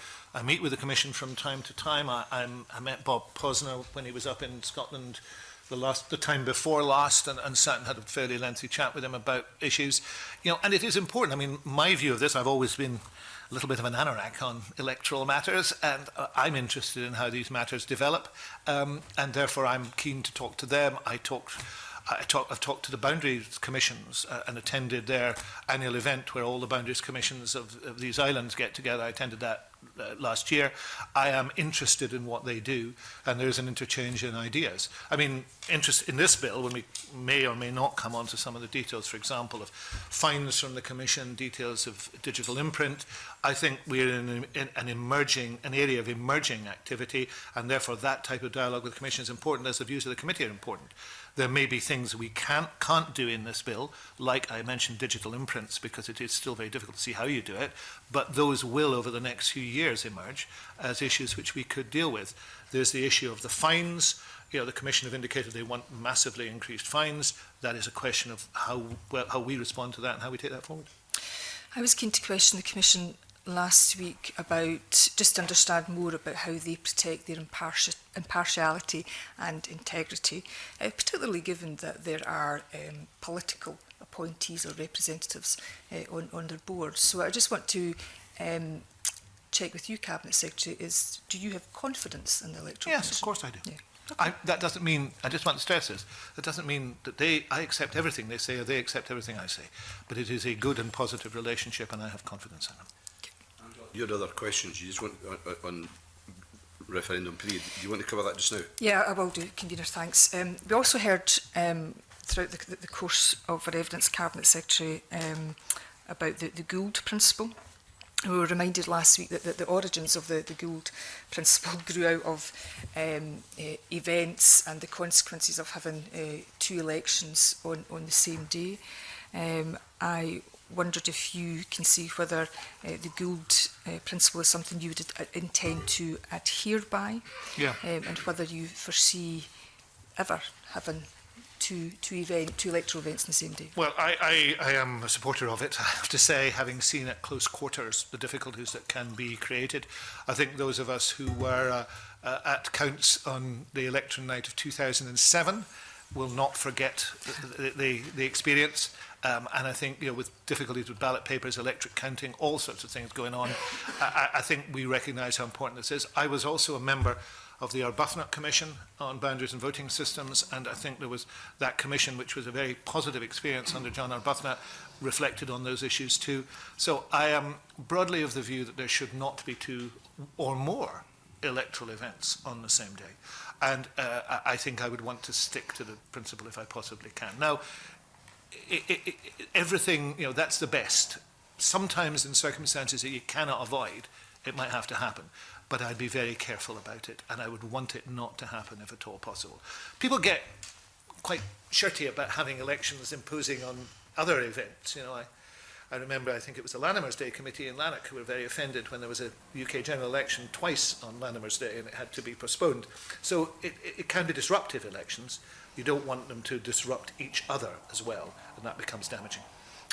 meet with the Commission from time to time. I met Bob Posner when he was up in Scotland the time before last, and sat and had a fairly lengthy chat with him about issues. And it is important. I mean, my view of this, I've always been a little bit of an anorak on electoral matters, and I'm interested in how these matters develop, and therefore I'm keen to talk to them. I've talked to the Boundaries Commissions and attended their annual event where all the Boundaries Commissions of these islands get together. I attended that last year. I am interested in what they do, and there's an interchange in ideas. I mean, interest in this bill, when we may or may not come on to some of the details, for example, of fines from the Commission, details of digital imprint, I think we're in an area of emerging activity, and therefore that type of dialogue with the Commission is important, as the views of the committee are important. There may be things we can't do in this bill, like I mentioned digital imprints, because it is still very difficult to see how you do it, but those will over the next few years emerge as issues which we could deal with. There's the issue of the fines. The Commission have indicated they want massively increased fines. That is a question of how we respond to that and how we take that forward. I was keen to question the Commission last week about just to understand more about how they protect their impartiality and integrity, particularly given that there are political appointees or representatives on their board. So I just want to check with you, Cabinet Secretary, do you have confidence in the Electoral Commission? Yes, of course I do. Yeah. Okay. That doesn't mean, I just want to stress this, that doesn't mean that I accept everything they say or they accept everything I say, but it is a good and positive relationship and I have confidence in them. Your other questions, you just want on referendum period. Do you want to cover that just now? Yeah, I will do, Convener, thanks. We also heard throughout the course of our evidence, Cabinet Secretary, about the Gould principle. We were reminded last week that the origins of the Gould principle grew out of events and the consequences of having two elections on the same day. I wondered if you can see whether the Gould principle is something you would intend to adhere by, and whether you foresee ever having two electoral events on the same day. Well, I am a supporter of it, I have to say, having seen at close quarters the difficulties that can be created. I think those of us who were at counts on the election night of 2007 will not forget the experience. And I think, with difficulties with ballot papers, electric counting, all sorts of things going on, I think we recognise how important this is. I was also a member of the Arbuthnot Commission on Boundaries and Voting Systems, and I think there was that commission, which was a very positive experience under John Arbuthnot, reflected on those issues too. So I am broadly of the view that there should not be two or more electoral events on the same day. And I think I would want to stick to the principle if I possibly can. Now, everything, that's the best. Sometimes in circumstances that you cannot avoid, it might have to happen. But I'd be very careful about it, and I would want it not to happen if at all possible. People get quite shirty about having elections imposing on other events. I remember, I think it was the Lanimer's Day Committee in Lanark who were very offended when there was a UK general election twice on Lanimer's Day and it had to be postponed. So it can be disruptive elections. You don't want them to disrupt each other as well, and that becomes damaging.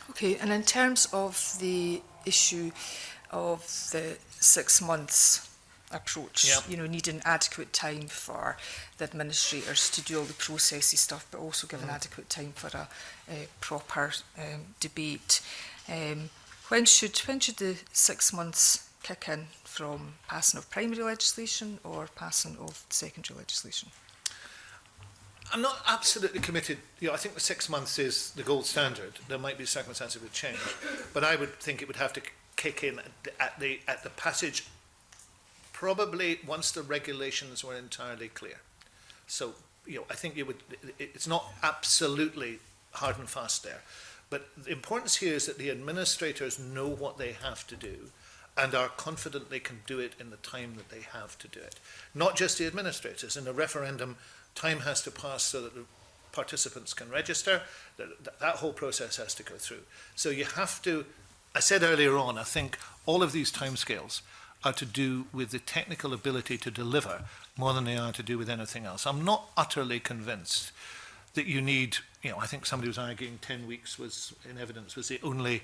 Okay, and in terms of the issue of the 6 months approach, needing adequate time for the administrators to do all the processy stuff, but also giving adequate time for a proper debate. When should the 6 months kick in from passing of primary legislation or passing of secondary legislation? I'm not absolutely committed. I think the 6 months is the gold standard. There might be circumstances with change, but I would think it would have to kick in at the passage, probably once the regulations were entirely clear. So, I think it's not absolutely hard and fast there. But the importance here is that the administrators know what they have to do and are confident they can do it in the time that they have to do it. Not just the administrators. In a referendum, time has to pass so that the participants can register. That whole process has to go through. So you have to, I said earlier on, I think all of these timescales are to do with the technical ability to deliver more than they are to do with anything else. I'm not utterly convinced that you need, I think somebody was arguing 10 weeks was, in evidence, was the only,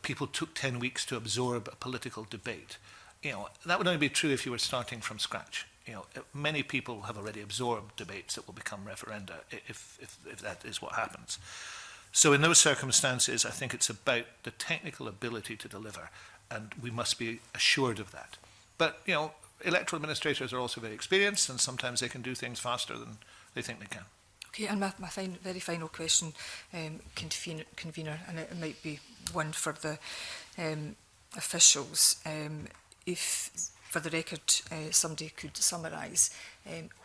people took 10 weeks to absorb a political debate. That would only be true if you were starting from scratch. Many people have already absorbed debates that will become referenda if that is what happens. So in those circumstances, I think it's about the technical ability to deliver, and we must be assured of that. But, electoral administrators are also very experienced, and sometimes they can do things faster than they think they can. Okay, and my very final question, convener, and it might be one for the officials. If, for the record, somebody could summarise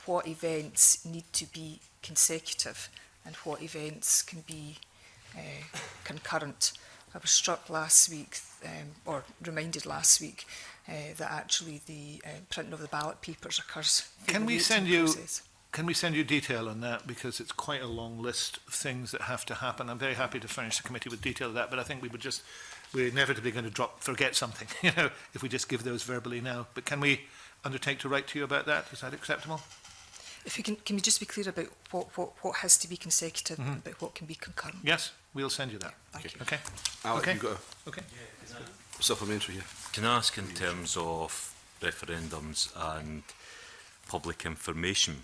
what events need to be consecutive and what events can be concurrent. I was struck last week, or reminded last week, that actually the printing of the ballot papers occurs. Can we send you detail on that, because it's quite a long list of things that have to happen. I'm very happy to furnish the committee with detail of that, but I think we're inevitably going to forget something, if we just give those verbally now. But can we undertake to write to you about that? Is that acceptable? If we can we just be clear about what has to be consecutive and about what can be concurrent? Yes, we'll send you that. Thank you. Okay. Alec, okay. you've got a supplementary here. Can I ask, in terms of referendums and public information,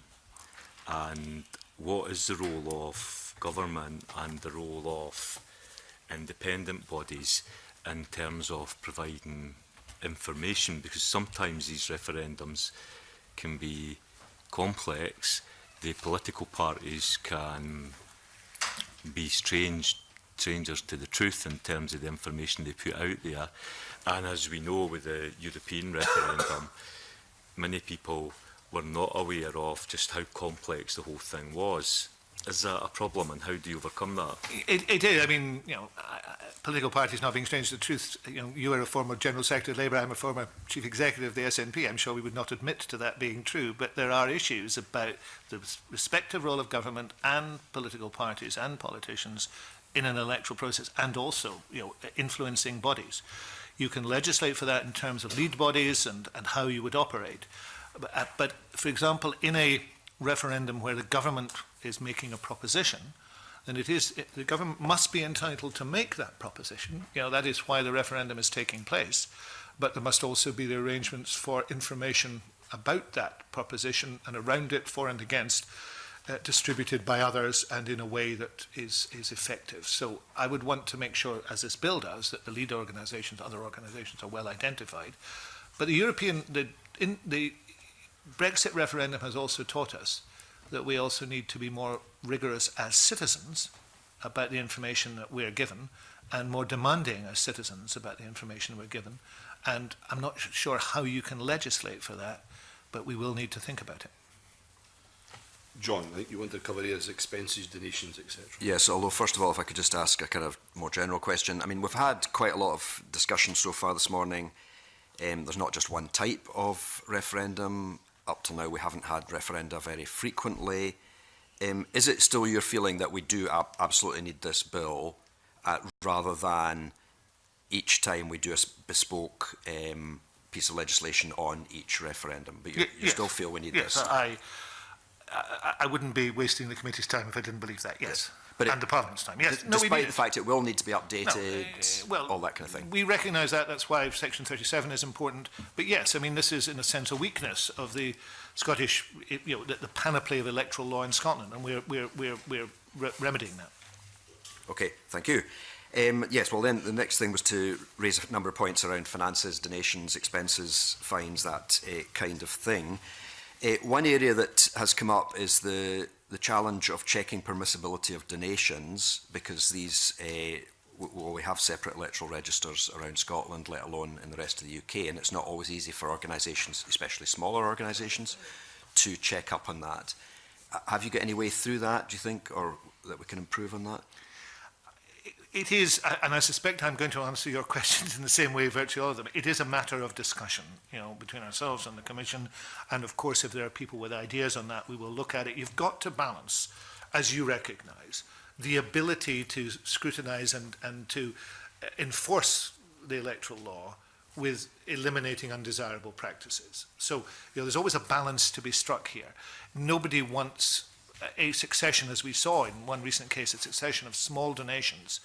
and what is the role of government and the role of independent bodies in terms of providing information? Because sometimes these referendums can be complex. The political parties can be strangers to the truth in terms of the information they put out there. And as we know, with the European referendum, many people were not aware of just how complex the whole thing was. Is that a problem, and how do you overcome that? It is. I mean, political parties not being strange to the truth. You are a former General Secretary of Labour, I'm a former Chief Executive of the SNP. I'm sure we would not admit to that being true, but there are issues about the respective role of government and political parties and politicians in an electoral process, and also, influencing bodies. You can legislate for that in terms of lead bodies and how you would operate. But for example, in a referendum where the government is making a proposition, then the government must be entitled to make that proposition. That is why the referendum is taking place. But there must also be the arrangements for information about that proposition and around it, for and against, distributed by others and in a way that is effective. So I would want to make sure, as this bill does, that the lead organisations, other organisations, are well identified. But the Brexit referendum has also taught us that we also need to be more rigorous as citizens about the information that we're given, and more demanding as citizens about the information we're given. And I'm not sure how you can legislate for that, but we will need to think about it. John, I think you want to cover areas, expenses, donations, etc. Yes, although first of all, if I could just ask a kind of more general question. I mean, we've had quite a lot of discussion so far this morning. There's not just one type of referendum. Up till now, we haven't had referenda very frequently. Is it still your feeling that we do absolutely need this bill, rather than each time we do a bespoke piece of legislation on each referendum? But you still feel we need this? Yes, I wouldn't be wasting the committee's time if I didn't believe that, yes. But and the Parliament's time, yes. Despite the fact it will need to be updated, all that kind of thing. We recognise that. That's why Section 37 is important. But yes, I mean, this is in a sense a weakness of the Scottish, the panoply of electoral law in Scotland, and we're remedying that. Okay, thank you. Yes, well then the next thing was to raise a number of points around finances, donations, expenses, fines, that kind of thing. One area that has come up is the challenge of checking permissibility of donations, because these, we have separate electoral registers around Scotland, let alone in the rest of the UK, and it's not always easy for organisations, especially smaller organisations, to check up on that. Have you got any way through that, do you think, or that we can improve on that? it is, and I suspect I'm going to answer your questions in the same way, virtually all of them. It is a matter of discussion, between ourselves and the Commission. And of course, if there are people with ideas on that, we will look at it. You've got to balance, as you recognise, the ability to scrutinise and to enforce the electoral law with eliminating undesirable practices. So, there's always a balance to be struck here. Nobody wants a succession, as we saw in one recent case, a succession of small donations,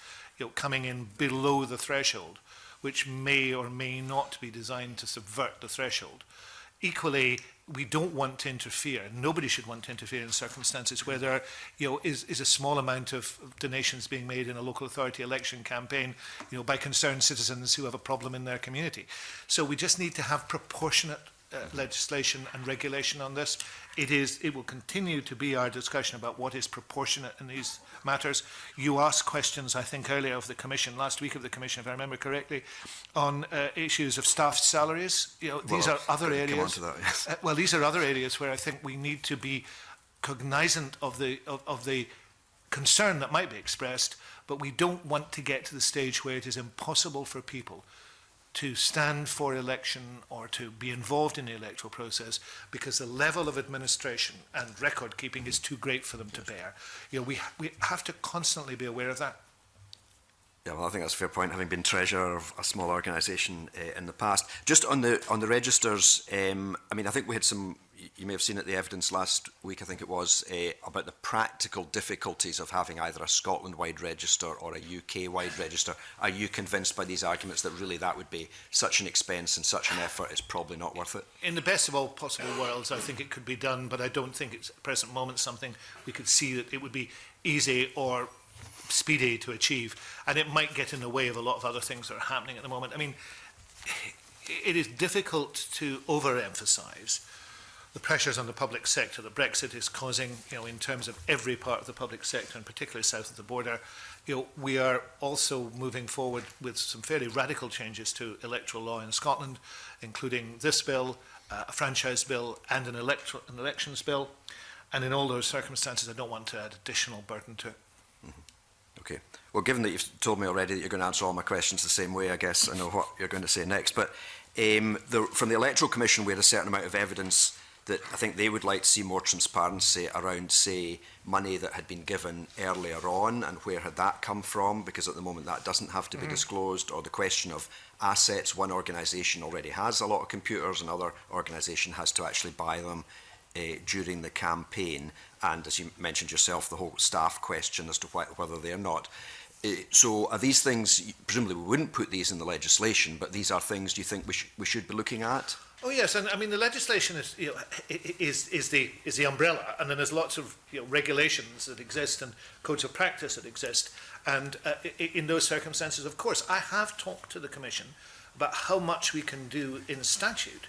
coming in below the threshold, which may or may not be designed to subvert the threshold. Equally, we don't want to interfere. Nobody should want to interfere in circumstances where there, is a small amount of donations being made in a local authority election campaign, by concerned citizens who have a problem in their community. So we just need to have proportionate legislation and regulation on this. It will continue to be our discussion about what is proportionate in these matters. You asked questions, I think, earlier of the Commission, last week of the Commission, if I remember correctly, on issues of staff salaries. These are other areas. That, yes. Well, these are other areas where I think we need to be cognizant of the concern that might be expressed, but we don't want to get to the stage where it is impossible for people to stand for election or to be involved in the electoral process because the level of administration and record keeping is too great for them to bear. We have to constantly be aware of that. Yeah, well, I think that's a fair point, having been treasurer of a small organisation in the past. Just on the registers, I think we had some, you may have seen it, the evidence last week, I think it was, about the practical difficulties of having either a Scotland-wide register or a UK-wide register. Are you convinced by these arguments that really that would be such an expense and such an effort, it's probably not worth it? In the best of all possible worlds, I think it could be done, but I don't think it's at the present moment something we could see that it would be easy or speedy to achieve, and it might get in the way of a lot of other things that are happening at the moment. I mean, it is difficult to overemphasize the pressures on the public sector that Brexit is causing, in terms of every part of the public sector, and particularly south of the border. We are also moving forward with some fairly radical changes to electoral law in Scotland, including this bill, a franchise bill, and an elections bill. And in all those circumstances, I don't want to add additional burden to it. Okay. Well, given that you've told me already that you're going to answer all my questions the same way, I guess I know what you're going to say next. But from the Electoral Commission, we had a certain amount of evidence that I think they would like to see more transparency around, say, money that had been given earlier on and where had that come from, because at the moment that doesn't have to be disclosed, or the question of assets. One organisation already has a lot of computers, another organisation has to actually buy them during the campaign, and as you mentioned yourself, the whole staff question as to whether they are not. So are these things, presumably we wouldn't put these in the legislation, but these are things, do you think we should be looking at? Oh yes, and I mean the legislation is the umbrella, and then there's lots of regulations that exist and codes of practice that exist, and in those circumstances, of course, I have talked to the Commission about how much we can do in statute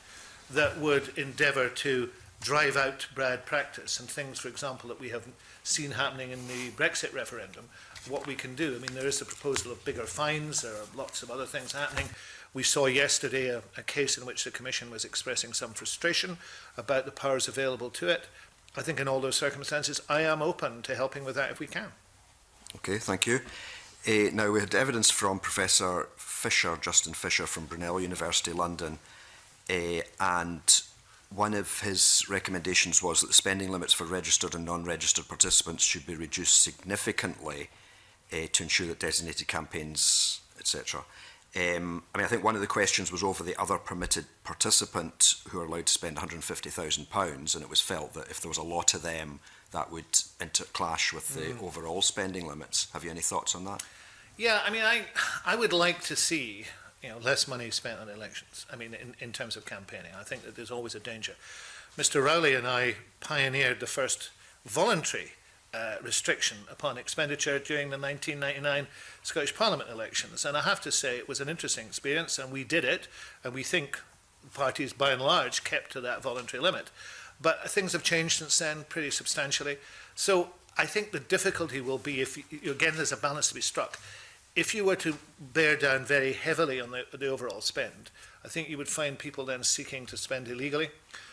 that would endeavour to drive out bad practice and things, for example, that we have seen happening in the Brexit referendum, what we can do. I mean, there is the proposal of bigger fines, there are lots of other things happening. We saw yesterday a case in which the Commission was expressing some frustration about the powers available to it. I think in all those circumstances, I am open to helping with that if we can. Okay, thank you. Now, we had evidence from Professor Fisher, Justin Fisher from Brunel University, London, and one of his recommendations was that the spending limits for registered and non-registered participants should be reduced significantly to ensure that designated campaigns, etc. I think one of the questions was over the other permitted participant who are allowed to spend £150,000, and it was felt that if there was a lot of them, that would clash with the overall spending limits. Have you any thoughts on that? Yeah, I mean, I would like to see less money spent on elections. I mean, in terms of campaigning, I think that there's always a danger. Mr. Rowley and I pioneered the first voluntary restriction upon expenditure during the 1999 Scottish Parliament elections, and I have to say it was an interesting experience, and we did it, and we think parties by and large kept to that voluntary limit. But things have changed since then pretty substantially. So I think the difficulty will be if, again, there's a balance to be struck. If you were to bear down very heavily on the overall spend, I think you would find people then seeking to spend illegally.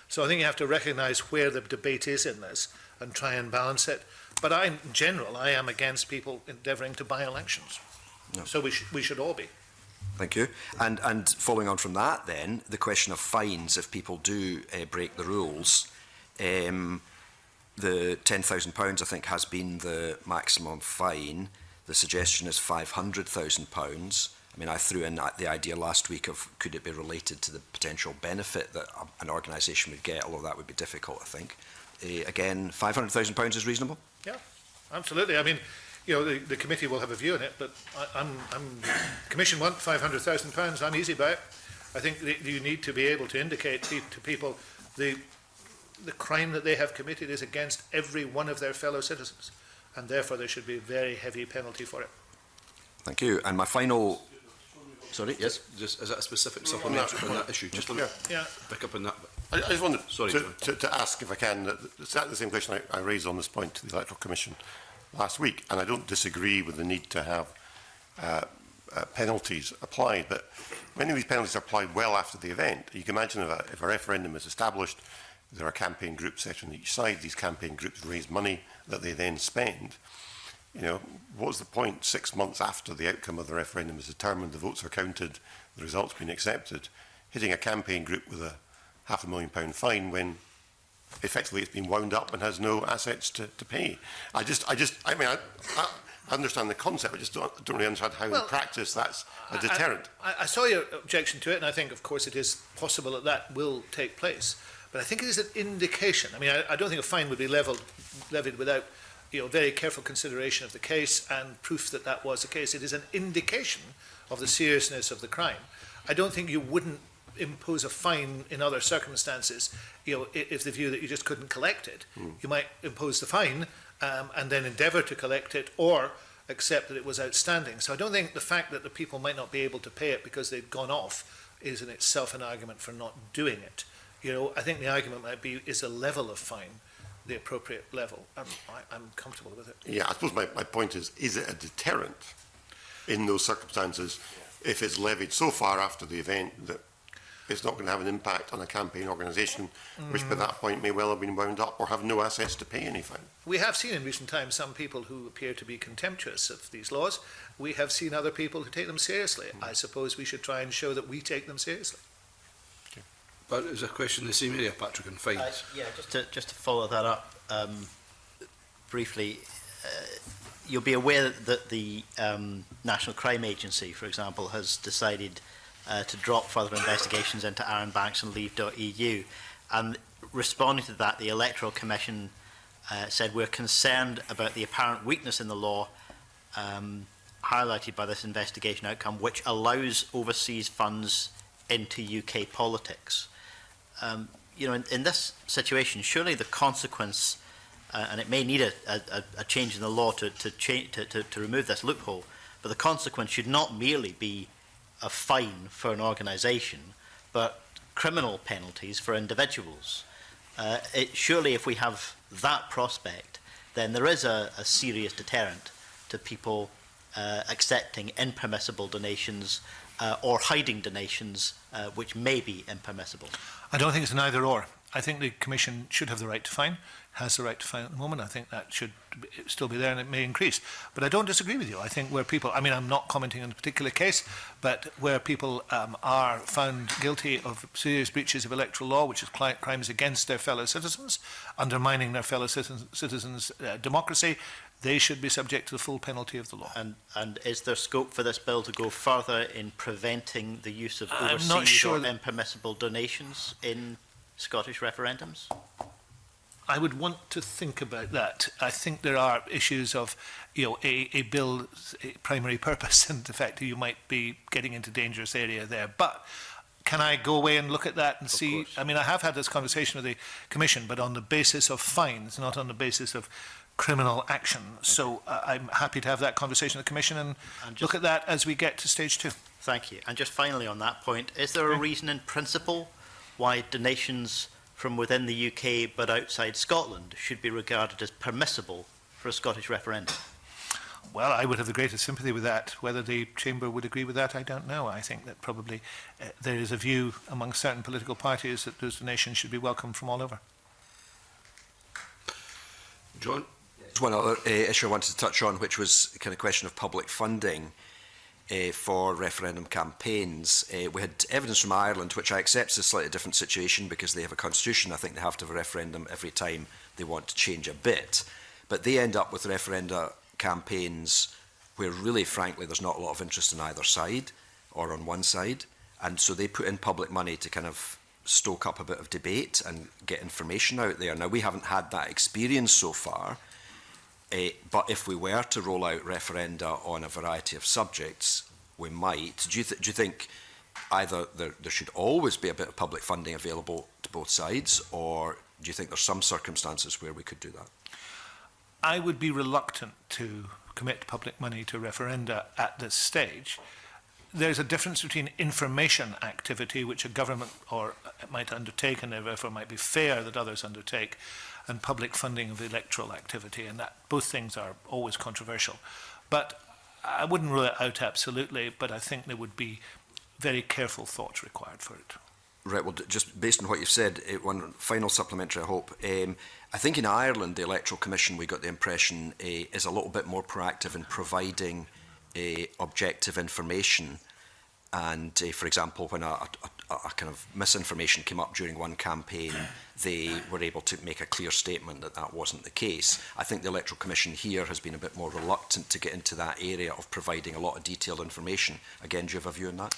So I think you have to recognise where the debate is in this and try and balance it. But in general, I am against people endeavouring to buy elections. No. So we should all be. Thank you. And following on from that then, the question of fines if people do break the rules. The £10,000 I think has been the maximum fine. The suggestion is £500,000. I mean, I threw in the idea last week of could it be related to the potential benefit that an organisation would get, although that would be difficult, I think. Again, £500,000 is reasonable? Yeah, absolutely. I mean, you know, the committee will have a view on it, but Commission want £500,000. I'm easy about it. I think that you need to be able to indicate to people the crime that they have committed is against every one of their fellow citizens, and therefore there should be a very heavy penalty for it. Thank you. And my final... Sorry, yes? Just, is that a specific supplementary on that issue? Just on pick up on that. I just wanted Sorry, to ask, if I can, exactly the same question I raised on this point to the Electoral Commission last week, and I don't disagree with the need to have penalties applied, but many of these penalties are applied well after the event. You can imagine if a referendum is established, there are campaign groups set on each side. These campaign groups raise money that they then spend. You know, what's the point 6 months after the outcome of the referendum is determined, the votes are counted, the results been accepted, hitting a campaign group with a £500,000 fine when effectively it's been wound up and has no assets to pay? I mean, I understand the concept, I just don't really understand how in practice that's a deterrent. I saw your objection to it, and I think, of course, it is possible that will take place. But I think it is an indication. I mean, I don't think a fine would be levied without, you know, very careful consideration of the case and proof that that was the case. It is an indication of the seriousness of the crime. I don't think you wouldn't impose a fine in other circumstances, you know, if the view that you just couldn't collect it. You might impose the fine and then endeavour to collect it, or accept that it was outstanding. So I don't think the fact that the people might not be able to pay it because they've gone off is in itself an argument for not doing it. You know, I think the argument might be, is the level of fine the appropriate level? I'm comfortable with it. Yeah, I suppose my point is it a deterrent in those circumstances if it's levied so far after the event that it's not going to have an impact on a campaign organisation, which by that point may well have been wound up or have no assets to pay any fine? We have seen in recent times some people who appear to be contemptuous of these laws. We have seen other people who take them seriously. I suppose we should try and show that we take them seriously. But is a question in the same area, Patrick, and fines? Yeah, just to follow that up briefly, you'll be aware that the National Crime Agency, for example, has decided to drop further investigations into Aaron Banks and Leave.eu. And responding to that, the Electoral Commission said, we're concerned about the apparent weakness in the law highlighted by this investigation outcome, which allows overseas funds into UK politics. You know, in this situation, surely the consequence, and it may need a change in the law to remove this loophole, but the consequence should not merely be a fine for an organisation, but criminal penalties for individuals. Surely if we have that prospect, then there is a serious deterrent to people accepting impermissible donations or hiding donations which may be impermissible. I don't think it's an either or. I think the Commission should have the right to fine, has the right to fine at the moment. I think that should still be there and it may increase. But I don't disagree with you. I think where people, I mean, I'm not commenting on a particular case, but where people are found guilty of serious breaches of electoral law, which is crimes against their fellow citizens, undermining their fellow citizens' democracy, they should be subject to the full penalty of the law. And is there scope for this bill to go further in preventing the use of overseas or impermissible donations in Scottish referendums? I would want to think about that. I think there are issues of, you know, a bill's primary purpose and the fact that you might be getting into dangerous area there. But can I go away and look at that and see? I mean, I have had this conversation with the Commission, but on the basis of fines, not on the basis of criminal action. So I'm happy to have that conversation with the Commission and look at that as we get to stage 2. Thank you. And just finally on that point, is there a reason in principle why donations from within the UK but outside Scotland should be regarded as permissible for a Scottish referendum? Well, I would have the greatest sympathy with that. Whether the Chamber would agree with that, I don't know. I think that probably there is a view among certain political parties that those donations should be welcome from all over. John? There's one other issue I wanted to touch on, which was the kind of question of public funding. for referendum campaigns. We had evidence from Ireland, which I accept is a slightly different situation because they have a constitution. I think they have to have a referendum every time they want to change a bit. But they end up with referenda campaigns where really, frankly, there's not a lot of interest on either side or on one side. And so they put in public money to kind of stoke up a bit of debate and get information out there. Now, we haven't had that experience so far. But if we were to roll out referenda on a variety of subjects, we might. Do you think either there should always be a bit of public funding available to both sides, or do you think there's some circumstances where we could do that? I would be reluctant to commit public money to referenda at this stage. There's a difference between information activity, which a government or might undertake, and therefore might be fair that others undertake, and public funding of electoral activity, and that both things are always controversial. But I wouldn't rule it out absolutely, but I think there would be very careful thoughts required for it. Right, well, just based on what you've said, one final supplementary, I hope. I think in Ireland, the Electoral Commission, we got the impression, is a little bit more proactive in providing objective information. And for example, when a kind of misinformation came up during one campaign, they were able to make a clear statement that that wasn't the case. I think the Electoral Commission here has been a bit more reluctant to get into that area of providing a lot of detailed information. Again, do you have a view on that?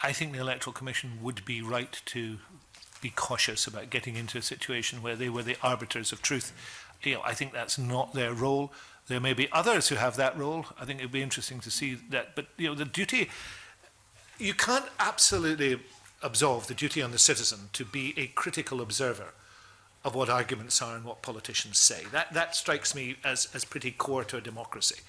I think the Electoral Commission would be right to be cautious about getting into a situation where they were the arbiters of truth. I think that's not their role. There may be others who have that role. I think it would be interesting to see that. But the duty, you can't absolutely absolve the duty on the citizen to be a critical observer of what arguments are and what politicians say. That strikes me as pretty core to a democracy.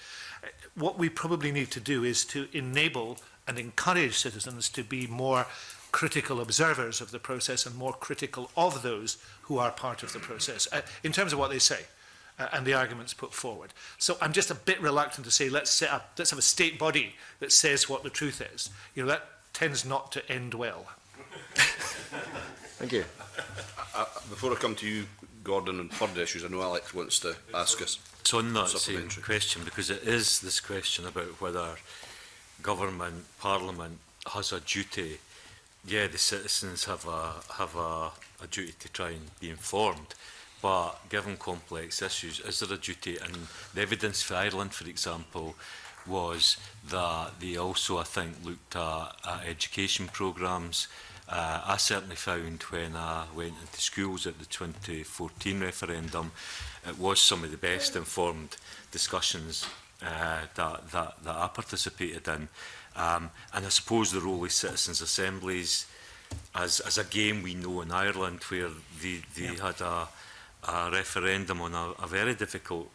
What we probably need to do is to enable and encourage citizens to be more critical observers of the process and more critical of those who are part of the process in terms of what they say and the arguments put forward. So I'm just a bit reluctant to say let's have a state body that says what the truth is. That tends not to end well. Thank you. Before I come to you, Gordon, on further issues, I know Alex wants to ask us. It's on that same question, because it is this question about whether government, Parliament has a duty. Yeah, the citizens have a duty to try and be informed, but given complex issues, is there a duty? And the evidence for Ireland, for example, was that they also, I think, looked at education programmes. I certainly found when I went into schools at the 2014 referendum, it was some of the best informed discussions that I participated in. And I suppose the role of citizens' assemblies, as a game we know in Ireland, where they had a referendum on a very difficult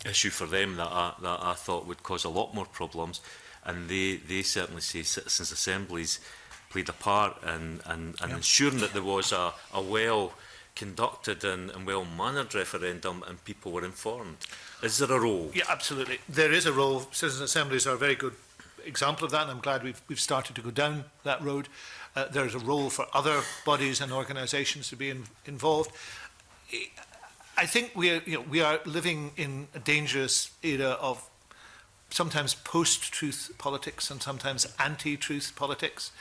issue for them that I thought would cause a lot more problems, and they certainly say citizens' assemblies played a part in ensuring that there was a well-conducted and well-mannered referendum and people were informed. Is there a role? Yeah, absolutely. There is a role. Citizen assemblies are a very good example of that, and I'm glad we've started to go down that road. There's a role for other bodies and organisations to be involved. I think we are living in a dangerous era of sometimes post-truth politics and sometimes anti-truth politics.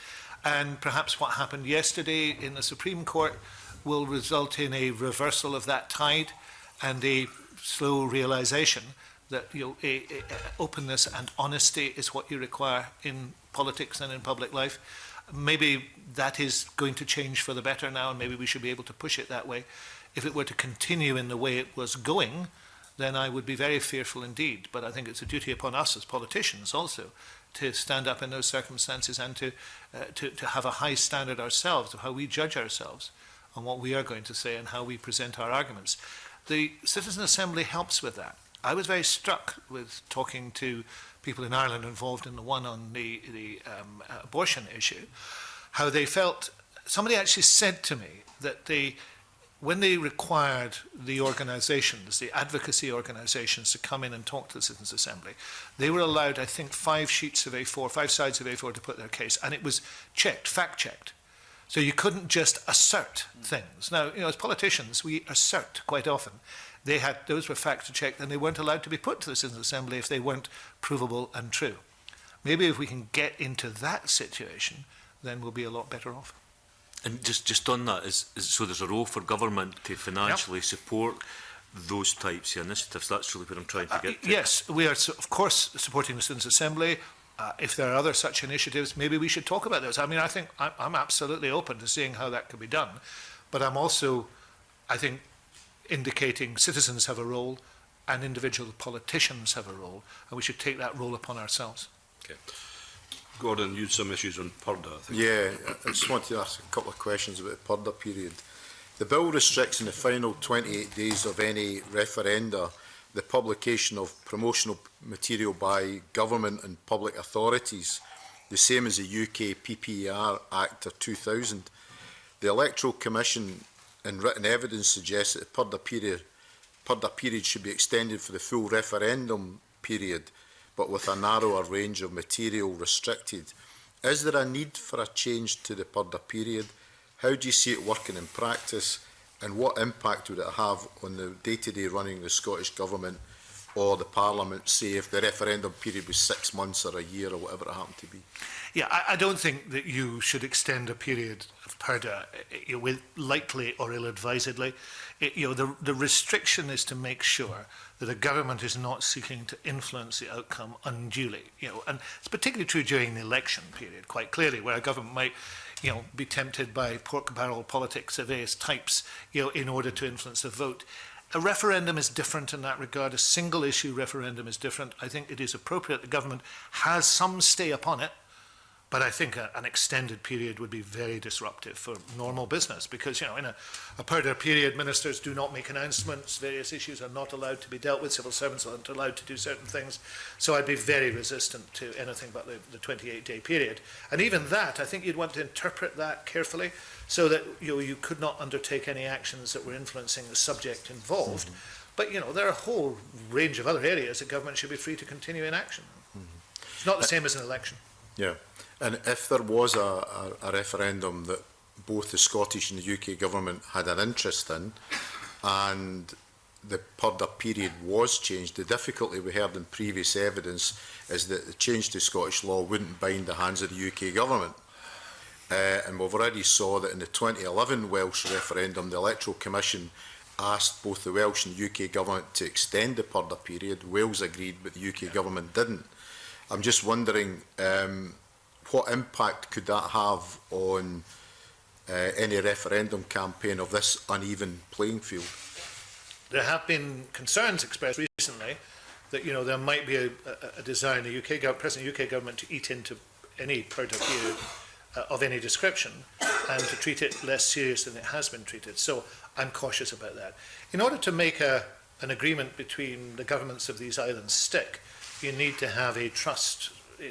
And perhaps what happened yesterday in the Supreme Court will result in a reversal of that tide and a slow realisation that openness and honesty is what you require in politics and in public life. Maybe that is going to change for the better now, and maybe we should be able to push it that way. If it were to continue in the way it was going, then I would be very fearful indeed. But I think it's a duty upon us as politicians also to stand up in those circumstances and to have a high standard ourselves of how we judge ourselves on what we are going to say and how we present our arguments. The Citizen Assembly helps with that. I was very struck with talking to people in Ireland involved in the one on the abortion issue, how they felt. Somebody actually said to me that when they required the organisations, the advocacy organisations, to come in and talk to the Citizens' Assembly, they were allowed, I think, 5 sheets of A4, 5 sides of A4 to put their case, and it was checked, fact-checked. So you couldn't just assert things. Now, as politicians, we assert quite often. Those were fact-checked, and they weren't allowed to be put to the Citizens' Assembly if they weren't provable and true. Maybe if we can get into that situation, then we'll be a lot better off. And just on that, so there's a role for government to financially support those types of initiatives. That's really what I'm trying to get to. Yes, we are, of course, supporting the Students' Assembly. If there are other such initiatives, maybe we should talk about those. I mean, I think I'm absolutely open to seeing how that could be done. But I'm also, I think, indicating citizens have a role and individual politicians have a role, and we should take that role upon ourselves. Okay. Gordon, you had some issues on Purdah, I think. Yeah, I just want to ask a couple of questions about the Purdah period. The bill restricts in the final 28 days of any referenda the publication of promotional material by government and public authorities, the same as the UK PPR Act of 2000. The Electoral Commission in written evidence suggests that the Purdah period should be extended for the full referendum period, but with a narrower range of material restricted. Is there a need for a change to the Purdah period? How do you see it working in practice, and what impact would it have on the day-to-day running of the Scottish Government or the Parliament, say if the referendum period was 6 months or a year or whatever it happened to be? Yeah, I don't think that you should extend a period of Purdah with lightly or ill-advisedly. The restriction is to make sure that a government is not seeking to influence the outcome unduly. And it's particularly true during the election period, quite clearly, where a government might be tempted by pork barrel politics of various types, in order to influence the vote. A referendum is different in that regard. A single issue referendum is different. I think it is appropriate the government has some stay upon it, but I think an extended period would be very disruptive for normal business because, in a Purdah period, ministers do not make announcements, various issues are not allowed to be dealt with, civil servants aren't allowed to do certain things. So I'd be very resistant to anything but the 28-day period. And even that, I think you'd want to interpret that carefully so that you could not undertake any actions that were influencing the subject involved. Mm-hmm. But, there are a whole range of other areas that government should be free to continue in action. Mm-hmm. It's not the same as an election. Yeah. And if there was a referendum that both the Scottish and the UK government had an interest in, and the Purdah period was changed, the difficulty we heard in previous evidence is that the change to Scottish law wouldn't bind the hands of the UK government. And we've already saw that in the 2011 Welsh referendum, the Electoral Commission asked both the Welsh and UK government to extend the Purdah period. Wales agreed, but the UK government didn't. I'm just wondering, what impact could that have on any referendum campaign of this uneven playing field? There have been concerns expressed recently that there might be a desire in the present UK government to eat into any Purdah period of any description and to treat it less serious than it has been treated. So I'm cautious about that. In order to make an agreement between the governments of these islands stick, you need to have a trust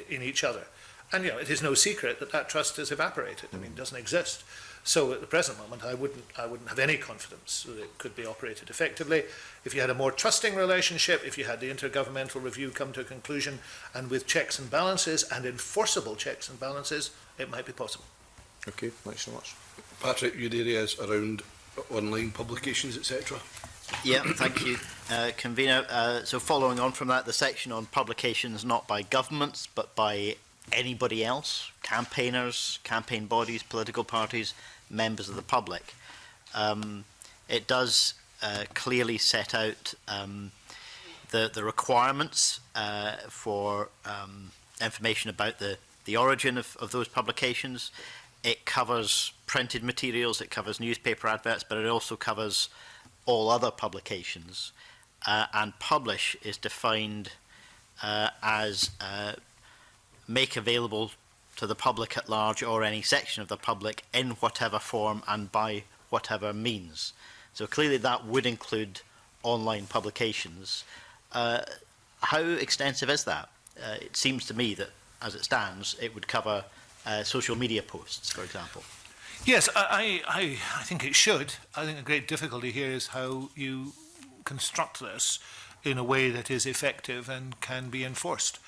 in each other. And it is no secret that trust has evaporated. I mean, it doesn't exist. So at the present moment, I wouldn't have any confidence that it could be operated effectively. If you had a more trusting relationship, if you had the intergovernmental review come to a conclusion, and with checks and balances and enforceable checks and balances, it might be possible. Okay, thanks so much. Patrick, your areas around online publications, etc. Yeah, thank you, Convener. So following on from that, the section on publications not by governments, but by anybody else, campaigners, campaign bodies, political parties, members of the public. It does clearly set out the requirements for information about the origin of those publications. It covers printed materials, it covers newspaper adverts, but it also covers all other publications. And publish is defined as make available to the public at large or any section of the public in whatever form and by whatever means. So clearly that would include online publications. How extensive is that? It seems to me that, as it stands, it would cover social media posts, for example. Yes, I think it should. I think the great difficulty here is how you construct this in a way that is effective and can be enforced.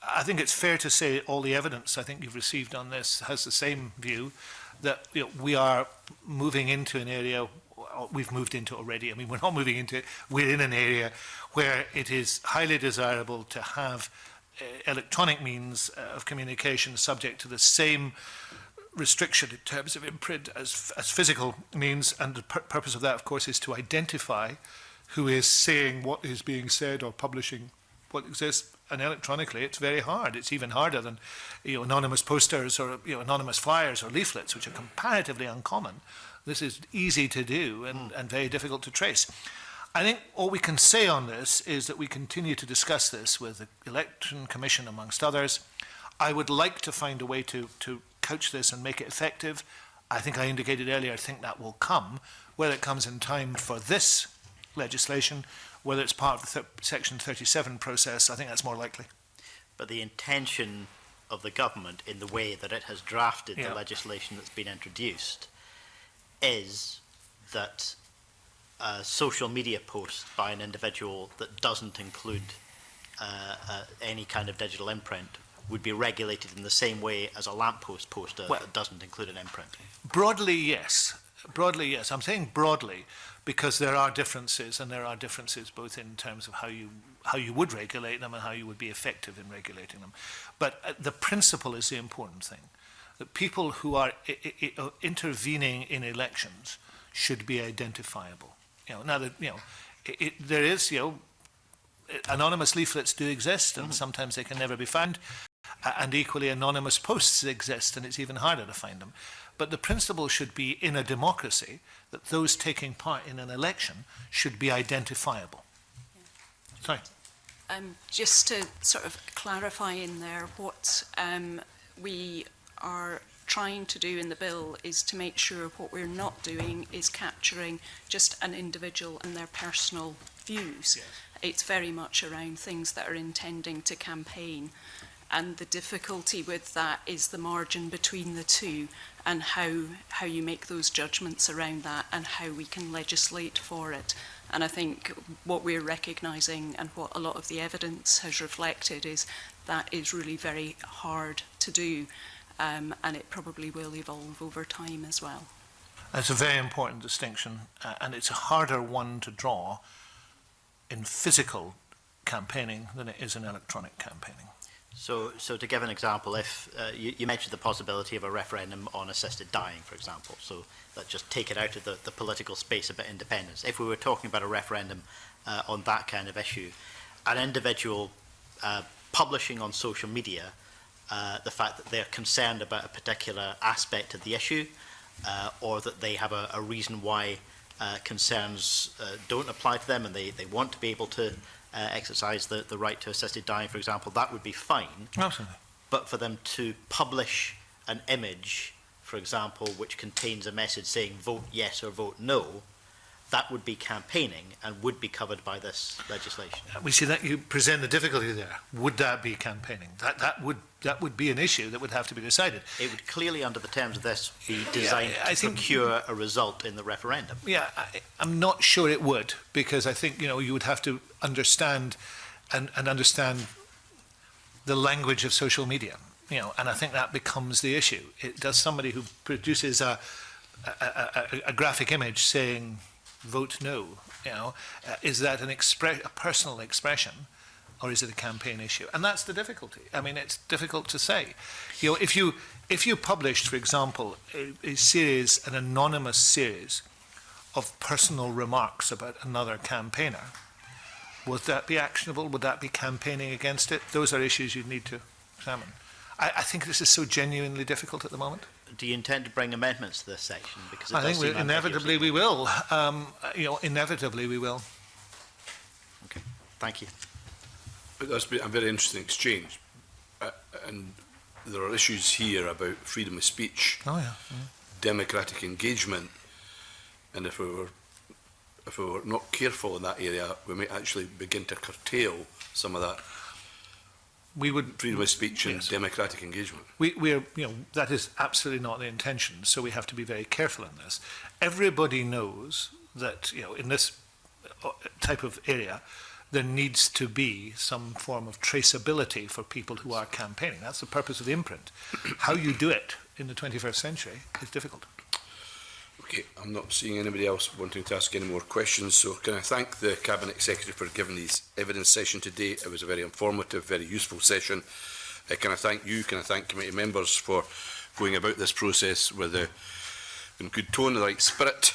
I think it's fair to say all the evidence I think you've received on this has the same view, that we are moving into an area we've moved into already. I mean, we're not moving into it. We're in an area where it is highly desirable to have electronic means of communication subject to the same restriction in terms of imprint as physical means, and the purpose of that, of course, is to identify who is saying what is being said or publishing what exists. And electronically, it's very hard. It's even harder than anonymous posters or anonymous flyers or leaflets, which are comparatively uncommon. This is easy to do and very difficult to trace. I think all we can say on this is that we continue to discuss this with the Election Commission, amongst others. I would like to find a way to couch this and make it effective. I think I indicated earlier, I think that will come. Whether it comes in time for this legislation, whether it's part of the Section 37 process, I think that's more likely. But the intention of the government in the way that it has drafted the legislation that's been introduced is that a social media post by an individual that doesn't include any kind of digital imprint would be regulated in the same way as a lamppost poster that doesn't include an imprint. Broadly, yes. Broadly, yes. I'm saying broadly because there are differences, and there are differences both in terms of how you would regulate them and how you would be effective in regulating them. But the principle is the important thing. That people who are intervening in elections should be identifiable. There is, anonymous leaflets do exist, and sometimes they can never be found. And equally, anonymous posts exist, and it's even harder to find them. But the principle should be, in a democracy, that those taking part in an election should be identifiable. Sorry. Just to sort of clarify in there, what we are trying to do in the bill is to make sure what we're not doing is capturing just an individual and their personal views. Yes. It's very much around things that are intending to campaign. And the difficulty with that is the margin between the two, and how you make those judgments around that and how we can legislate for it. And I think what we're recognising and what a lot of the evidence has reflected is that is really very hard to do, and it probably will evolve over time as well. That's a very important distinction, and it's a harder one to draw in physical campaigning than it is in electronic campaigning. So to give an example, if you mentioned the possibility of a referendum on assisted dying, for example, so let's just take it out of the political space about independence. If we were talking about a referendum on that kind of issue, an individual publishing on social media the fact that they're concerned about a particular aspect of the issue, or that they have a reason why concerns don't apply to them and they want to be able to exercise the right to assisted dying, for example, that would be fine. Absolutely. But for them to publish an image, for example, which contains a message saying vote yes or vote no, that would be campaigning and would be covered by this legislation. We see that you present the difficulty there. Would that be campaigning? That would be an issue that would have to be decided. It would clearly, under the terms of this, be designed to procure a result in the referendum. Yeah, I'm not sure it would, because I think you would have to understand and understand the language of social media. And I think that becomes the issue. Does somebody who produces a graphic image saying vote no, is that a personal expression, or is it a campaign issue? And that's the difficulty. I mean, it's difficult to say. If you published, for example, an anonymous series of personal remarks about another campaigner, would that be actionable? Would that be campaigning against it? Those are issues you'd need to examine. I think this is so genuinely difficult at the moment. Do you intend to bring amendments to this section? Because I think inevitably we will. Inevitably we will. Okay, thank you. That's been a very interesting exchange, and there are issues here about freedom of speech, democratic engagement, and if we were not careful in that area, we might actually begin to curtail some of that. We would freedom of speech and democratic engagement. We're that is absolutely not the intention. So we have to be very careful in this. Everybody knows that in this type of area, there needs to be some form of traceability for people who are campaigning. That's the purpose of the imprint. How you do it in the 21st century is difficult. Okay, I'm not seeing anybody else wanting to ask any more questions, so can I thank the Cabinet Secretary for giving these evidence session today. It was a very informative, very useful session. Can I thank you, can I thank committee members for going about this process with a in good tone, the right spirit.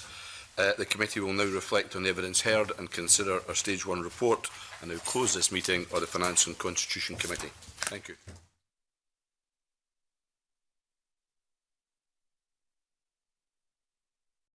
The committee will now reflect on the evidence heard and consider our Stage 1 report, and now close this meeting of the Finance and Constitution Committee. Thank you.